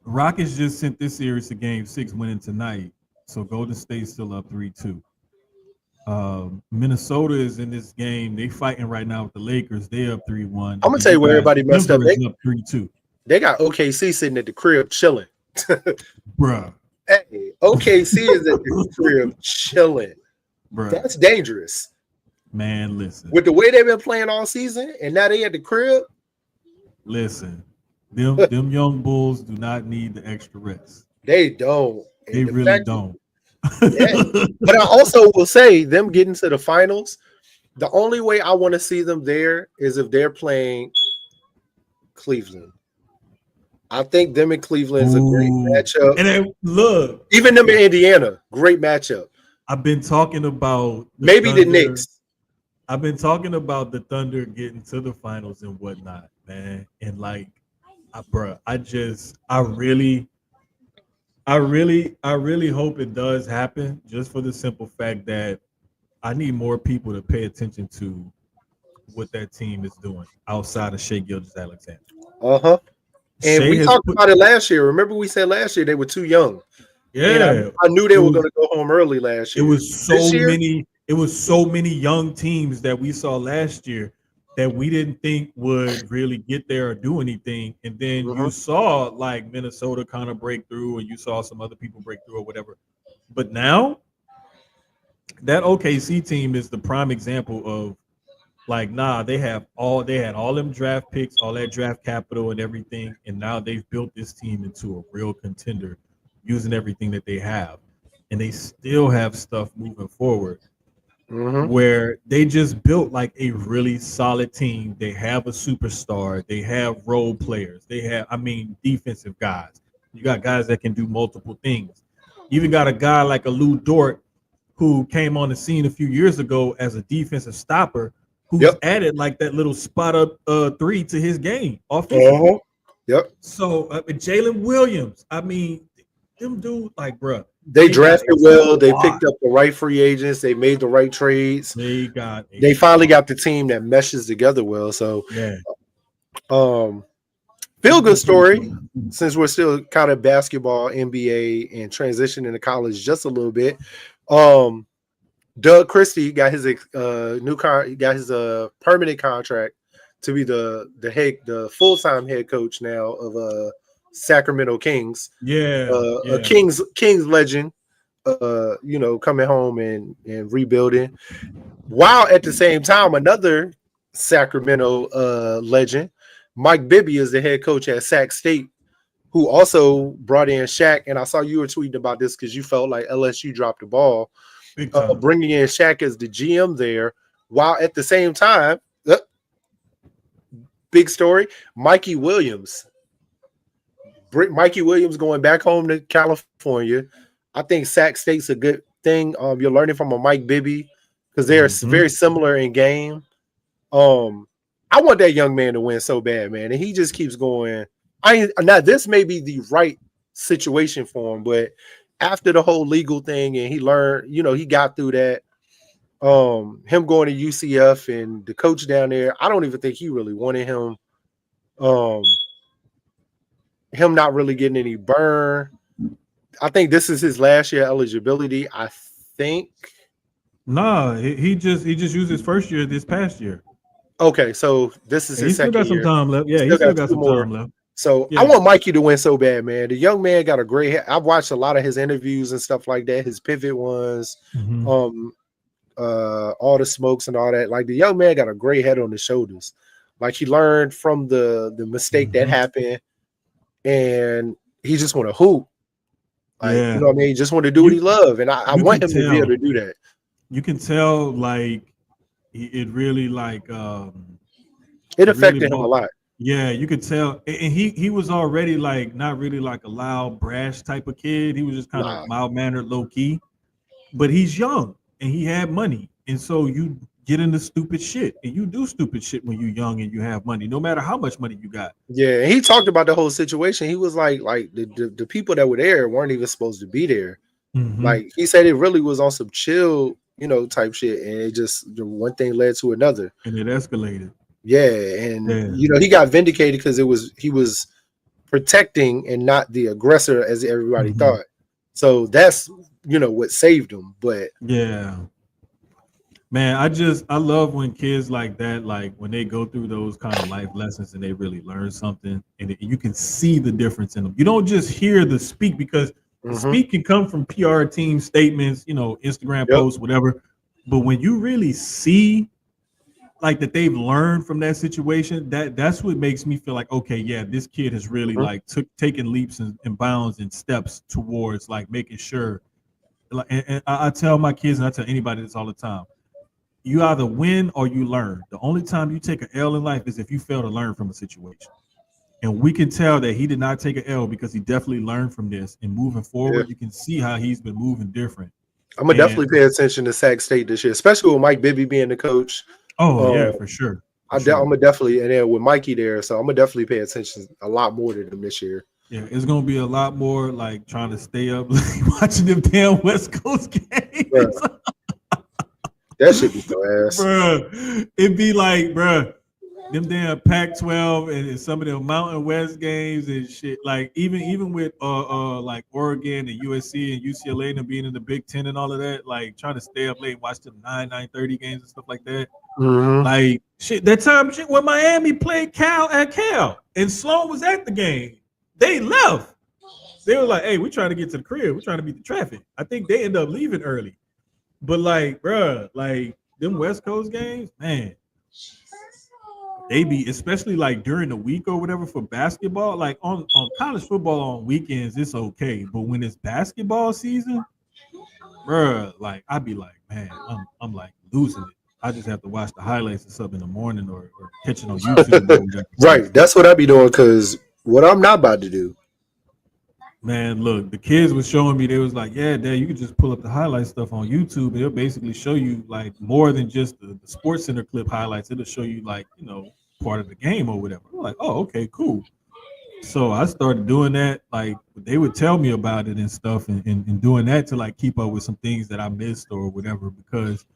Rockets just sent this series to game 6, winning tonight. So Golden State's still up 3-2. Minnesota is in this game. They fighting right now with the Lakers. They up 3-1. I'm gonna tell you where everybody messed up. They up 3-2. They got OKC sitting at the crib chilling. Bruh. Hey, OKC is at the crib chilling. Bruh. That's dangerous. Man, listen. With the way they've been playing all season, and now they at the crib. Listen, them young Bulls do not need the extra rest. They don't. They really don't. Yeah. But I also will say, them getting to the finals, the only way I want to see them there is if they're playing Cleveland. I think them in Cleveland is a great matchup. And then look, Even them in Indiana, great matchup. I've been talking about Maybe Thunder. the Knicks. I've been talking about the Thunder getting to the finals and whatnot, man. And like, I really hope it does happen, just for the simple fact that I need more people to pay attention to what that team is doing outside of Shea Gilgeous-Alexander. Uh-huh. And Shea we has talked put, about it last year. Remember, we said last year they were too young. And yeah, I knew they it were was, going to go home early last it year. was so This year, many. It was so many young teams that we saw last year that we didn't think would really get there or do anything. And then you saw like Minnesota kind of break through, and you saw some other people break through or whatever. But now that OKC team is the prime example of like, nah, they had all them draft picks, all that draft capital and everything, and now they've built this team into a real contender using everything that they have. And they still have stuff moving forward where they just built like a really solid team. They have a superstar, they have role players, they have, I mean, defensive guys. You got guys that can do multiple things. You even got a guy like a Lou Dort who came on the scene a few years ago as a defensive stopper, who's added like that little spot up three to his game offensively. So Jalen Williams, I mean, them dudes, like, bruh, they drafted well. They picked up the right free agents. They made the right trades. They finally got the team that meshes together well. So, feel good story. Since we're still kind of basketball, NBA, and transitioning to college just a little bit. Doug Christie got his permanent contract to be the full-time head coach now of Sacramento Kings. A Kings legend, coming home and rebuilding. While at the same time, another Sacramento legend, Mike Bibby, is the head coach at Sac State, who also brought in Shaq. And I saw you were tweeting about this because you felt like LSU dropped the ball, bringing in Shaq as the GM there. While at the same time, big story, Mikey Williams going back home to California. I think Sac State's a good thing. You're learning from a Mike Bibby because they're very similar in game. I want that young man to win so bad, man, and he just keeps going. Now this may be the right situation for him, but after the whole legal thing and he learned, he got through that. Him going to UCF and the coach down there, I don't even think he really wanted him. Him not really getting any burn. I think this is his last year eligibility. I think. Nah, he just used his first year this past year. Okay, so this is his second year. He still got some time left. Yeah, he still got some time left. So I want Mikey to win so bad, man. The young man got a great head. I've watched a lot of his interviews and stuff like that. His pivot ones, all the smokes and all that. Like, the young man got a great head on his shoulders. Like, he learned from the mistake that happened, and he just want to hoop. Like, you know what I mean? He just want to do what he love, and I want him to be able to do that. You can tell, like, it really, like, it affected him a lot. Yeah, you could tell, and he was already like not really like a loud, brash type of kid. He was just kind of mild mannered, low key. But he's young and he had money, and so you get into stupid shit, and you do stupid shit when you're young and you have money, no matter how much money you got. Yeah, and he talked about the whole situation. He was like the people that were there weren't even supposed to be there. Like, he said, it really was on some chill, type shit, and it just one thing led to another, and it escalated. Yeah, and he got vindicated because he was protecting and not the aggressor as everybody thought. So that's what saved him. But yeah, man, I love when kids like that, like when they go through those kind of life lessons and they really learn something, and you can see the difference in them. You don't just hear the speak, because the speak can come from PR team statements, Instagram posts, whatever. But when you really see like that they've learned from that situation, that's what makes me feel like, okay, yeah, this kid has really like taken leaps and bounds and steps towards like making sure. Like, and I tell my kids, and I tell anybody this all the time, you either win or you learn. The only time you take an L in life is if you fail to learn from a situation. And we can tell that he did not take an L because he definitely learned from this. And moving forward, you can see how he's been moving different. I'm gonna definitely pay attention to Sac State this year, especially with Mike Bibby being the coach. Oh yeah, for sure. I'm gonna definitely, and then with Mikey there, so I'm gonna definitely pay attention a lot more to them this year. Yeah, it's gonna be a lot more like trying to stay up, like, watching them damn West Coast games. That should be so ass, bro. It'd be like, bro, them damn Pac-12 and some of them Mountain West games and shit. Like even with like Oregon and USC and UCLA and them being in the Big Ten and all of that, like trying to stay up late and watch them 9:30 games and stuff like that. Like shit, that time shit when Miami played Cal at Cal and Sloan was at the game, they left. They were like, "Hey, we're trying to get to the crib. We're trying to beat the traffic." I think they end up leaving early, but like, bruh, like them West Coast games, man, they be especially like during the week or whatever for basketball. Like on college football on weekends, it's okay, but when it's basketball season, bruh, like I'd be like, man, I'm like losing it. I just have to watch the highlights or something in the morning or catch it on YouTube. Right. That's what I be doing because what I'm not about to do. Man, look, the kids was showing me, they was like, yeah, Dad, you can just pull up the highlight stuff on YouTube. And it'll basically show you like more than just the Sports Center clip highlights. It'll show you like, you know, part of the game or whatever. I'm like, oh, okay, cool. So I started doing that. Like they would tell me about it and stuff and doing that to like keep up with some things that I missed or whatever, because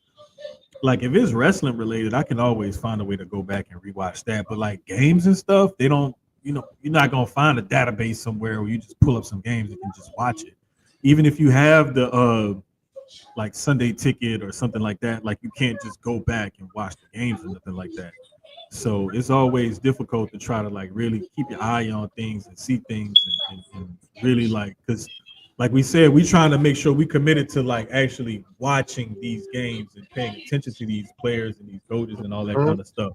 like if it's wrestling related, I can always find a way to go back and rewatch that. But like games and stuff, they don't, you know, you're not gonna find a database somewhere where you just pull up some games and can just watch it. Even if you have the like Sunday ticket or something like that, like you can't just go back and watch the games or nothing like that. So it's always difficult to try to like really keep your eye on things and see things and really like, because like we said, we trying to make sure we committed to like actually watching these games and paying attention to these players and these coaches and all that kind of stuff.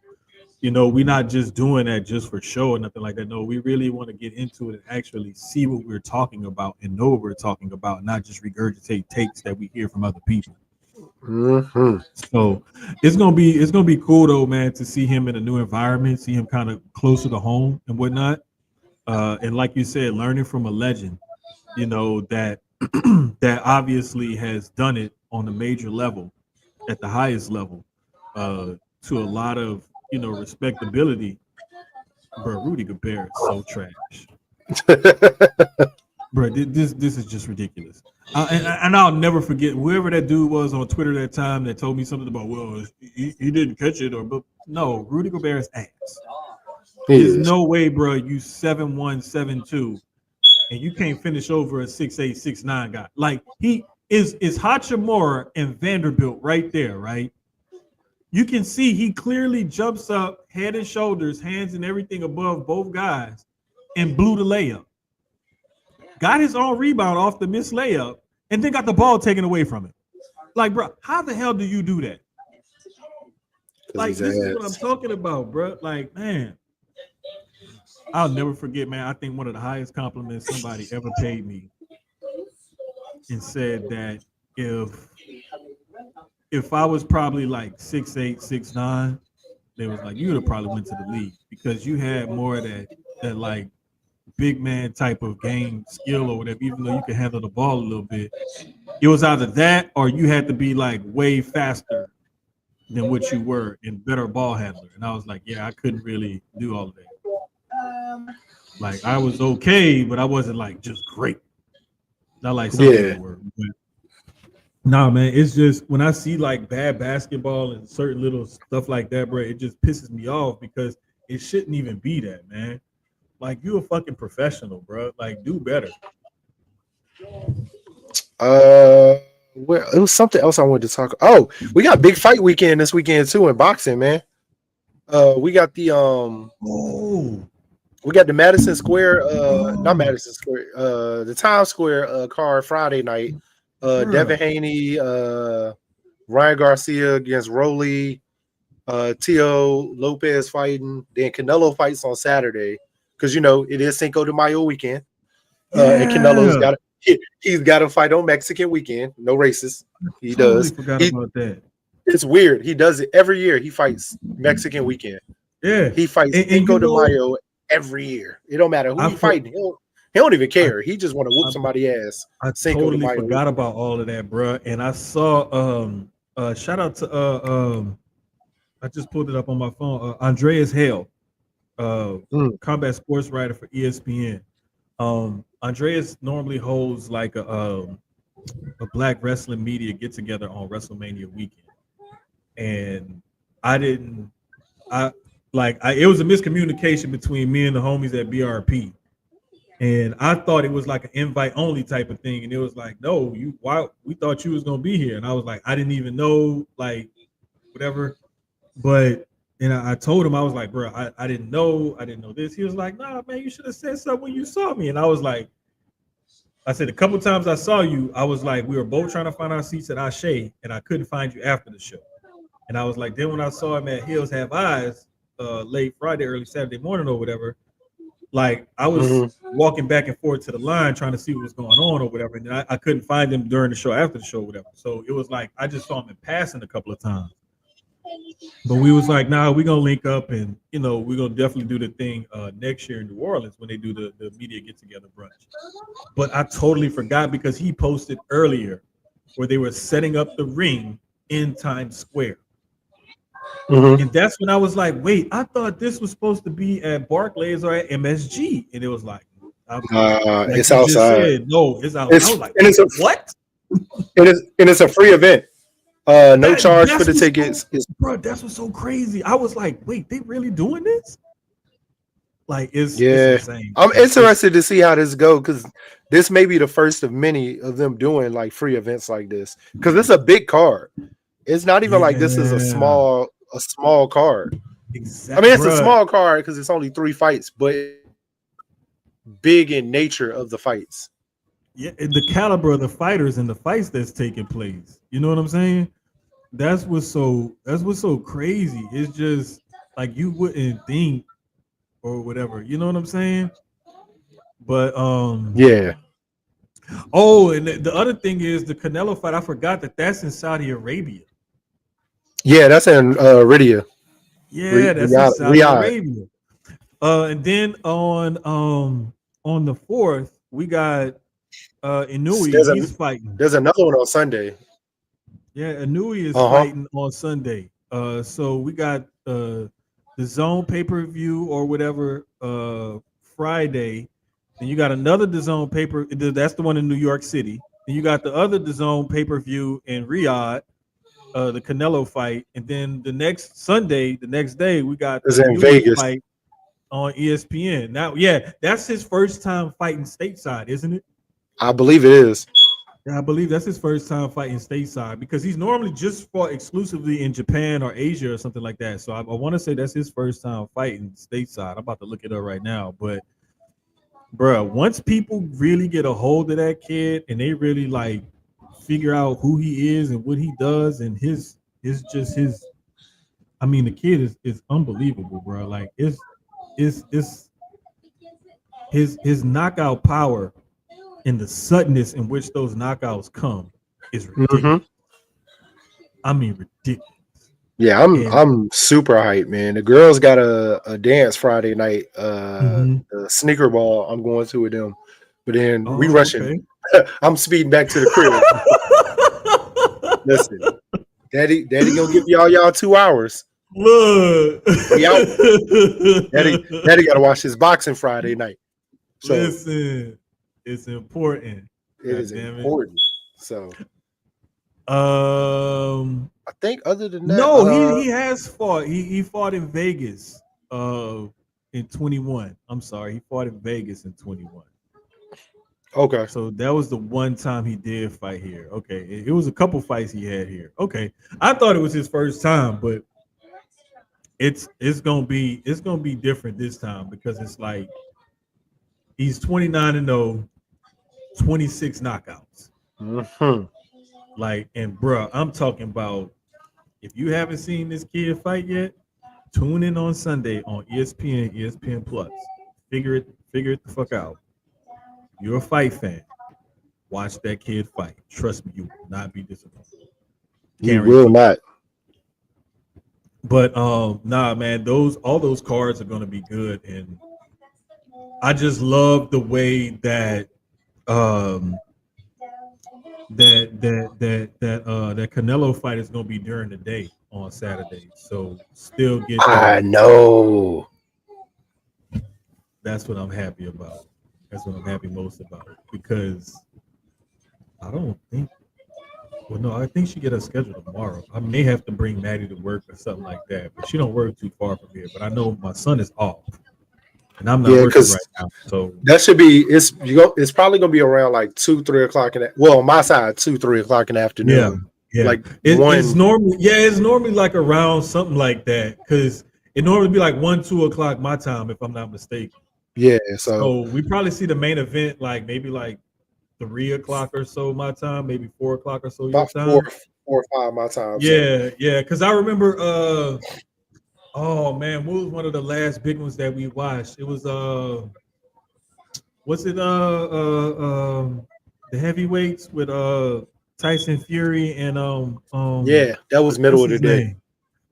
You know, we're not just doing that just for show or nothing like that. No, we really want to get into it and actually see what we're talking about and know what we're talking about, not just regurgitate takes that we hear from other people. So it's gonna be cool though, man, to see him in a new environment, see him kind of closer to home and whatnot. And like you said, learning from a legend, you know, that that obviously has done it on a major level, at the highest level, to a lot of, you know, respectability. Bro, Rudy Gobert is so trash. Bro, this is just ridiculous. And I'll never forget whoever that dude was on Twitter that time that told me something about, well, he didn't catch it, but no, Rudy Gobert's ass. There's no way, bro, you 7'1", 7'2", and you can't finish over a 6'8", 6'9" guy. Like he is Hachimura and Vanderbilt right there, right? You can see he clearly jumps up, head and shoulders, hands and everything above both guys, and blew the layup. Got his own rebound off the missed layup, and then got the ball taken away from him. Like, bro, how the hell do you do that? Like, this is what I'm talking about, bro. Like, man, I'll never forget, man. I think one of the highest compliments somebody ever paid me and said that if I was probably like 6'8", 6'9", they was like, you would have probably went to the league because you had more of that like big man type of game skill or whatever, even though you could handle the ball a little bit. It was either that or you had to be like way faster than what you were and better ball handler. And I was like, yeah, I couldn't really do all of that. Like I was okay, but I wasn't like just great. Not like some people were. But nah, man, it's just when I see like bad basketball and certain little stuff like that, bro, it just pisses me off because it shouldn't even be that, man. Like you a fucking professional, bro. Like do better. Well, it was something else I wanted to talk. Oh, we got big fight weekend this weekend too in boxing, man. We got the we got the Madison Square, not Madison Square, the Times Square card Friday night. Devin Haney, Ryan Garcia against Rolly, Tio Lopez fighting. Then Canelo fights on Saturday because you know it is Cinco de Mayo weekend, and Canelo's got he's got to fight on Mexican weekend. No racist. He does. Forgot about that. It's weird. He does it every year. He fights Mexican weekend. Yeah, he fights Cinco de Mayo every year. It don't matter who I he for- fighting. He don't even I, care. He just want to whoop I somebody ass. I Cinco de totally Mayo. forgot about all of that, bro. And I saw shout out to I just pulled it up on my phone. Andreas Hale, Mm. combat sports writer for ESPN. Andreas normally holds like a black wrestling media get together on WrestleMania weekend, and I didn't. It was a miscommunication between me and the homies at BRP, and I thought it was like an invite only type of thing, and it was like, no, why we thought you was gonna be here, and I was like, I didn't even know, like, whatever. But and I told him, I was like, bro, I didn't know this. He was like, nah, man, you should have said something when you saw me. And I was like, I said, a couple times I saw you, I was like, we were both trying to find our seats at Ashe, and I couldn't find you after the show. And I was like, then when I saw him at Hills Have Eyes, late Friday, early Saturday morning or whatever, like I was walking back and forth to the line trying to see what was going on or whatever. And I couldn't find him during the show, after the show, or whatever. So it was like I just saw him in passing a couple of times. But we was like, nah, we're gonna link up, and we're gonna definitely do the thing next year in New Orleans when they do the media get together brunch. But I totally forgot because he posted earlier where they were setting up the ring in Times Square. And that's when I was like, wait, I thought this was supposed to be at Barclays or at MSG. And it was like, It's outside. No, it's outside. I was like, what? It's a free event. No charge for the tickets. Bro, that's what's so crazy. I was like, wait, they really doing this? Like, it's insane. I'm interested to see how this goes, because this may be the first of many of them doing like free events like this. Because it's a big card. It's not even like this is a small card. Exactly. I mean, it's a small card because it's only 3 fights, but big in nature of the fights. Yeah, and the caliber of the fighters and the fights that's taking place. You know what I'm saying? That's what's so crazy. It's just like you wouldn't think or whatever. You know what I'm saying? But yeah. Oh, and the other thing is the Canelo fight. I forgot that's in Saudi Arabia. Yeah, that's in Riyadh. Yeah, that's in Saudi Arabia. And then on the 4th, we got Inouye. He's fighting. There's another one on Sunday. Yeah, Inouye is fighting on Sunday. So we got the Zone pay-per-view or whatever Friday. And you got another DAZN paper. That's the one in New York City. And you got the other DAZN pay-per-view in Riyadh, the Canelo fight. And then the next Sunday, the next day, we got the in Vegas fight on ESPN. Now, yeah, that's his first time fighting stateside, isn't it? I believe it is. Yeah, I believe that's his first time fighting stateside because he's normally just fought exclusively in Japan or Asia or something like that. So I want to say that's his first time fighting stateside. I'm about to look it up right now. But, bro, once people really get a hold of that kid and they really like figure out who he is and what he does and his I mean, the kid is unbelievable, bro. Like it's his knockout power and the suddenness in which those knockouts come is ridiculous. I mean, ridiculous. Yeah, I'm super hyped, man. The girls got a dance Friday night, the sneaker ball. I'm going to with them, but then we rushing. Okay. I'm speeding back to the crib. Listen, Daddy gonna give y'all 2 hours. Look, we out. Daddy got to watch his boxing Friday night. So, listen. It's important. It is important. So, I think other than that, no, he has fought. He fought in Vegas, in 21. I'm sorry, he fought in Vegas in 21. Okay, so that was the one time he did fight here. Okay, it was a couple fights he had here. Okay, I thought it was his first time, but it's gonna be different this time because it's like he's 29-0. 26 knockouts. Like, and bro, I'm talking about if you haven't seen this kid fight yet, tune in on Sunday on ESPN Plus. Figure it the fuck out. If you're a fight fan, watch that kid fight. Trust me, you will not be disappointed. You will not. But nah, man, all those cards are gonna be good, and I just love the way that um that Canelo fight is gonna be during the day on Saturday. So still get I that. know. That's what I'm happy about. That's what I'm happy most about because I don't think. Well, no, I think she get her schedule tomorrow. I may have to bring Maddie to work or something like that, but she don't work too far from here. But I know my son is off, and I'm not Yeah, working because right now. So that should be it's probably gonna be around like 2-3 o'clock on my side, 2-3 o'clock in the yeah, afternoon. yeah. Like It's one, normally it's normally like around something like that because it normally be like 1-2 o'clock my time if I'm not mistaken. yeah. So So we probably see the main event like maybe like 3 o'clock or so my time, maybe 4 o'clock or so your about four, time. 4 or 5 my time. So Yeah, yeah. Because I remember oh man, what was one of the last big ones that we watched? It was what's it the heavyweights with Tyson Fury and yeah, that was middle what's of the his day. name?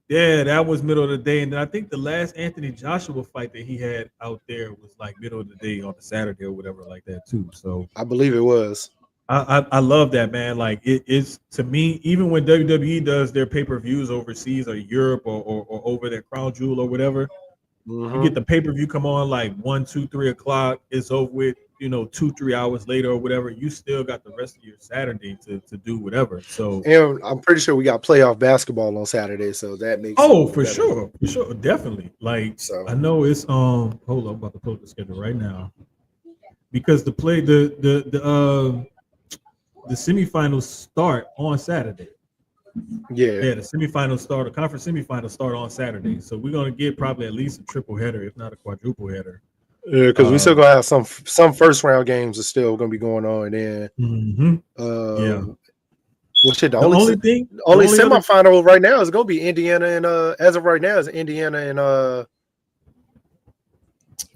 Yeah, that was middle of the day, and then I think the last Anthony Joshua fight that he had out there was like middle of the day on the Saturday or whatever like that too. So I believe it was. I love that, man. Like it's to me, even when WWE does their pay-per-views overseas or Europe or over their Crown Jewel or whatever, you Mm-hmm. get the pay-per-view come on like 1, 2, 3 o'clock, it's over with, 2, 3 hours later or whatever, you still got the rest of your Saturday to do whatever. So And I'm pretty sure we got playoff basketball on Saturday, so that makes it oh better. for sure, definitely. Like So I know it's hold on, I'm about to pull up the schedule right now because the semifinals start on Saturday. yeah, Yeah, the semifinals start, the conference semifinals start on Saturday. So we're gonna get probably at least a triple header, if not a quadruple header. because we still Um, gonna have some first round games are still gonna be going on. And mhm. Yeah. well, shit, The only thing, the only only other, semifinal right now is gonna be Indiana and as of right now is Indiana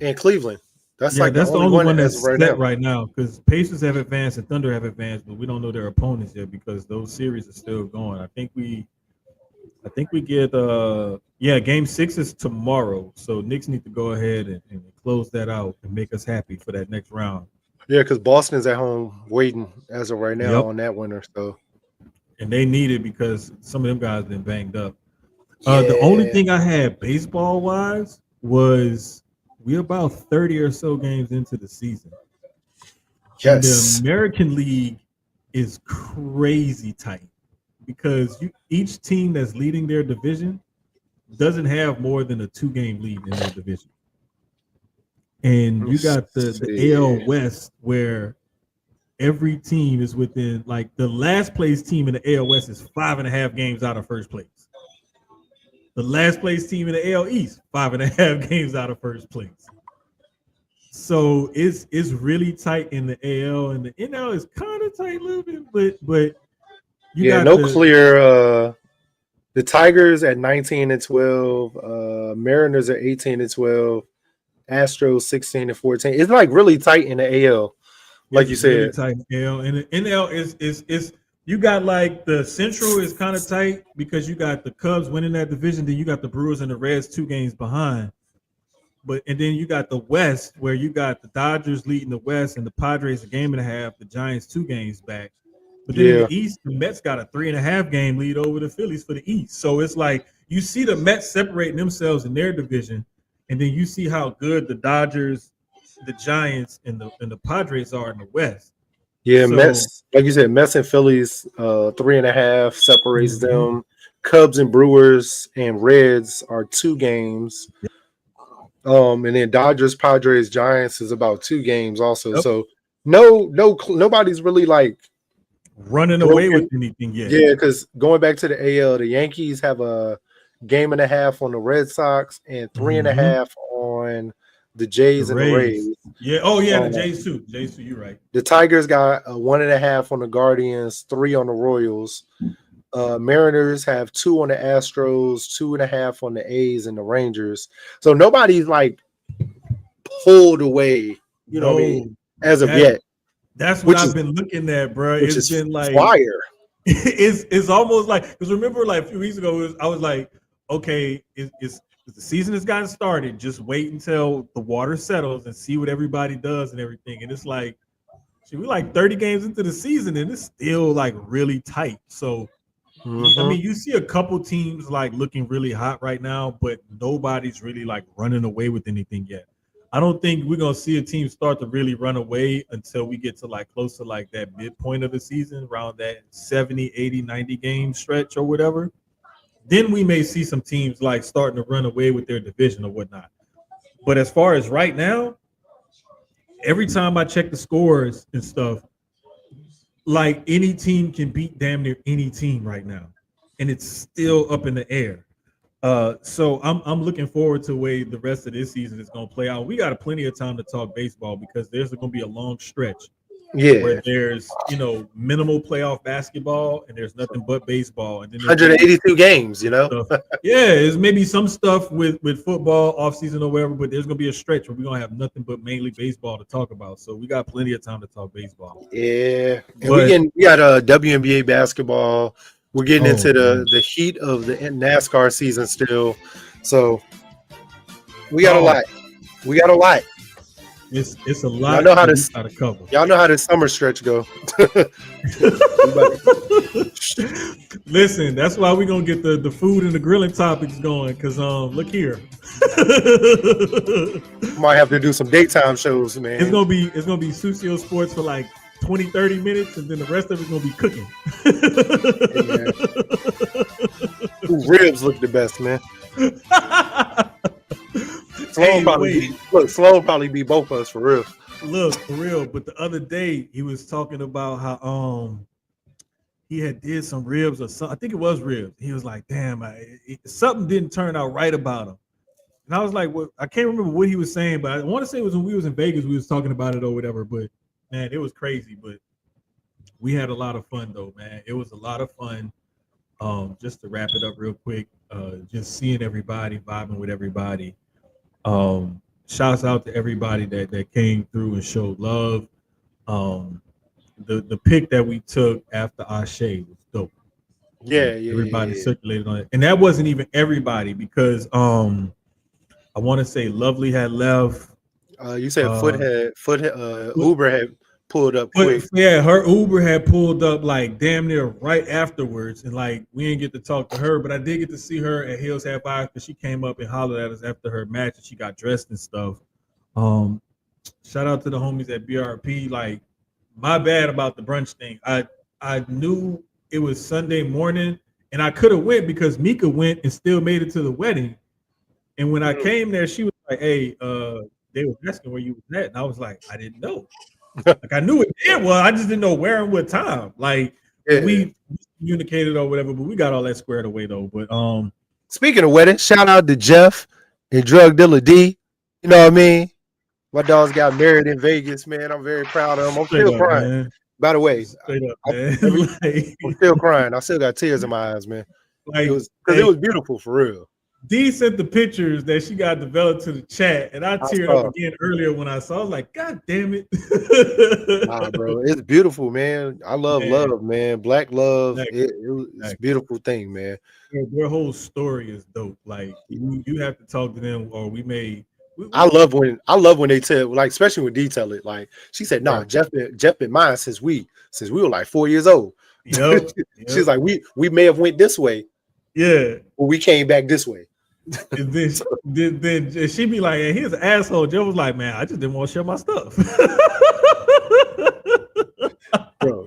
and Cleveland. That's yeah, like the that's the only only one one as of that's right set now. right now because Pacers have advanced and Thunder have advanced, but we don't know their opponents yet because those series are still going. I think we get game 6 is tomorrow. So Knicks need to go ahead and close that out and make us happy for that next round. Yeah, because Boston's at home waiting as of right now Yep. on that winner. So And they need it because some of them guys been banged up. The only yeah, thing I had baseball wise was we're about 30 or so games into the season. And the yes, American League is crazy tight because each team that's leading their division doesn't have more than a 2-game lead in their division. And you let's got the see. AL West where every team is within, like, the last place team in the AL West is 5.5 games out of first place. The last place team in the AL East, 5.5 games out of first place. So it's really tight in the AL, and the NL is kind of tight a little bit, but you Yeah, got no clear. The Tigers at 19-12, Mariners at 18-12, Astros 16-14. It's like really tight in the AL, like it's you really said. tight in the AL, and the NL is you got like the Central is kind of tight because you got the Cubs winning that division, then you got the Brewers and the Reds 2 games behind. And then you got the West where you got the Dodgers leading the West and the Padres a game and a half, the Giants 2 games back. But then in Yeah, the East, the Mets got a 3.5 game lead over the Phillies for the East. So it's like you see the Mets separating themselves in their division, and then you see how good the Dodgers, the Giants, and the Padres are in the West. yeah, So Mets, like you said, Mets and Phillies, 3.5 separates mhm. them. Cubs and Brewers and Reds are 2 games. And then Dodgers, Padres, Giants is about 2 games also. Yep. So nobody's really like Running away with broken. anything yet. Yeah, because going back to the AL, the Yankees have a game and a half on the Red Sox and 3.5 on the The Jays and the Rays. Rays. Yeah. Oh, yeah, the Um, Jays too. Jays too, you're right. the Tigers got a 1.5 on the Guardians, 3 on the Royals. Mariners have 2 on the Astros, 2.5 on the A's and the Rangers. So nobody's like pulled away, you know what I mean, as of yet, That's what which I've is been looking at, bro. which It's is been like fire. it's almost like because remember like a few weeks ago I was like, okay, The season has gotten started. Just wait until the water settles and see what everybody does and everything. And it's like, shit, we like 30 games into the season and it's still like really tight. So, I mean, you see a couple teams like looking really hot right now, but nobody's really like running away with anything yet. I don't think we're gonna see a team start to really run away until we get to like close to like that midpoint of the season, around that 70, 80, 90 game stretch or whatever. Then we may see some teams like starting to run away with their division or whatnot. But as far as right now, every time I check the scores and stuff, like any team can beat damn near any team right now, and it's still up in the air. So I'm looking forward to the way the rest of this season is going to play out. We got plenty of time to talk baseball because there's going to be a long stretch where there's minimal playoff basketball and there's nothing but baseball, and then 182 games. It's maybe some stuff with football off season or whatever, but there's gonna be a stretch where we're gonna have nothing but mainly baseball to talk about. So we got plenty of time to talk baseball. Yeah, and we got WNBA basketball. We're getting into the heat of the NASCAR season still, so we got a lot. We got a lot. It's a lot. Y'all know how this to cover. Y'all know how this summer stretch go. Listen, that's why we're gonna get the food and the grilling topics going. Cause look here, might have to do some daytime shows, man. It's gonna be Susio Sports for like 20, 30 minutes, and then the rest of it's gonna be cooking. Ooh, ribs look the best, man. Sloan probably be both of us for real. Look, for real. But the other day he was talking about how he had did some ribs or something. I think it was ribs. He was like, damn, something didn't turn out right about him. And I was like, well, I can't remember what he was saying, but I want to say it was when we was in Vegas, we was talking about it or whatever. But man, it was crazy. But we had a lot of fun though, man. It was a lot of fun. Just to wrap it up real quick, just seeing everybody, vibing with everybody. Shouts out to everybody that came through and showed love. The pic that we took after Ashe was dope. Everybody circulated on it, and that wasn't even everybody because I want to say Lovely had left. You said Uber had pulled up quick. Yeah, her Uber had pulled up like damn near right afterwards, and like we didn't get to talk to her, but I did get to see her at Hills Half Hour because she came up and hollered at us after her match and she got dressed and stuff. Shout out to the homies at BRP. Like, my bad about the brunch thing. I knew it was Sunday morning and I could have went because Mika went and still made it to the wedding. And when I came there, she was like, hey, they were asking where you was at. And I was like, I didn't know. Like, I knew it well, I just didn't know where and what time. Like, we communicated or whatever, but we got all that squared away though. But speaking of wedding, shout out to Jeff and Drug Dealer D. You know what I mean? My dogs got married in Vegas, man. I'm very proud of them. I'm still crying. Man. By the way, I'm still crying. I still got tears in my eyes, man. Like, it was beautiful for real. D sent the pictures that she got developed to the chat, and I teared up again earlier when I saw. I was like, God damn it! Nah, bro, it's beautiful, man. I love love, man. Black love. It's a beautiful thing, man. Their whole story is dope. Like, you have to talk to them, or we may. I love when they tell, like, especially when D tell it. Like, she said, "No, Jeff been mine since we were like 4 years old." Yep. She's like, we may have went this way. Yeah, but we came back this way. And then she be like, hey, he's an asshole. Joe was like, man, I just didn't want to share my stuff. Bro.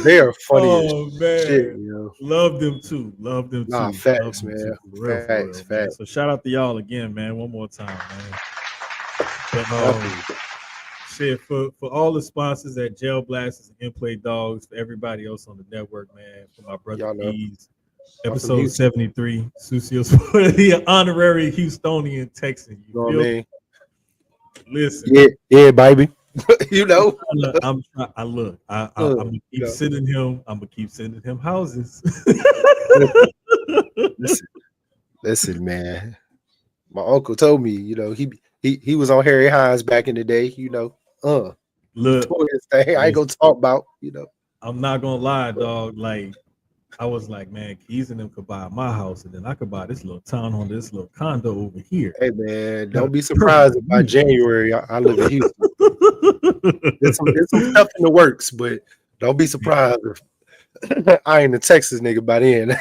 They are funny as shit, yo. Love them too. Nah, facts, man. Facts. Man. So shout out to y'all again, man. One more time, man. But, shit, for all the sponsors at Jail Blasters and Inplay Dogs, for everybody else on the network, man, for my brother Keyz, episode 73, Susio Sport, the honorary Houstonian Texan. You know what I mean? Listen. Yeah, baby. You know, I'm gonna keep sending him. I'm gonna keep sending him houses. Listen, man. My uncle told me, you know, he was on Harry Hines back in the day, you know. Look, I ain't gonna talk about, you know. I'm not gonna lie, dog. Like, I was like, man, Keyz and them could buy my house, and then I could buy this little town on this little condo over here. Hey man, don't be surprised if by January I live in Houston. There's some stuff in the works, but don't be surprised if I ain't a Texas nigga by then.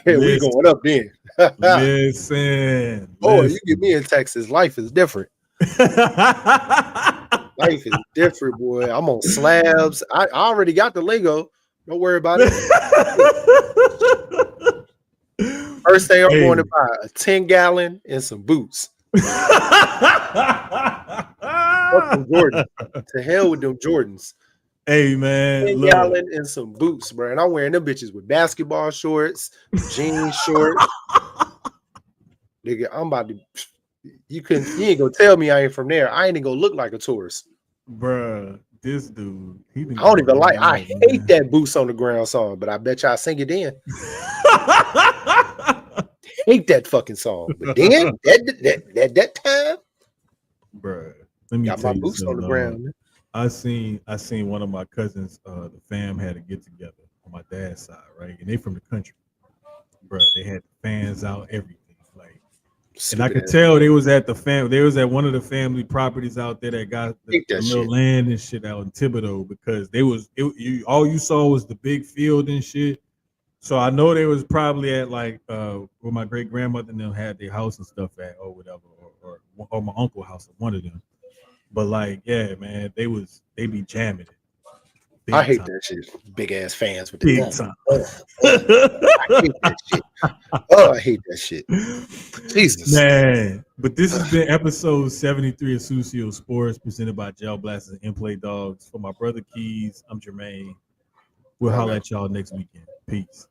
We going up then. Listen. Boy, you get me in Texas, life is different. Life is different, boy. I'm on slabs. I already got the Lego. Don't worry about it. First thing I'm going to buy a 10-gallon and some boots. Fuck them Jordans. To hell with them Jordans. Hey man, 10-gallon and some boots, bro. And I'm wearing them bitches with basketball shorts, jean shorts. Nigga, I'm about to. You ain't gonna tell me I ain't from there. I ain't even gonna look like a tourist. Bruh, this dude. I don't even like. I hate that boots on the ground song, but I bet y'all sing it then. Hate that fucking song, but then that time, bruh. Let me got tell my you boots on the ground. I seen one of my cousins. The fam had a get together on my dad's side, right? And they from the country, bruh. They had fans out, everything. And I could tell they was at one of the family properties out there that got the little land and shit out in Thibodeau, because all you saw was the big field and shit. So I know they was probably at like where my great grandmother and them had their house and stuff at, or whatever, or my uncle's house, one of them. But like, yeah, man, they be jamming it. I hate that shit. Big ass fans with the big time. I hate that shit. Oh, I hate that shit. Jesus. Man. But this has been episode 73 of Susio Sports, presented by Gel Blasters and Inplay Dogs. For my brother Keyz, I'm Jermaine. We'll holler at y'all next weekend. Peace.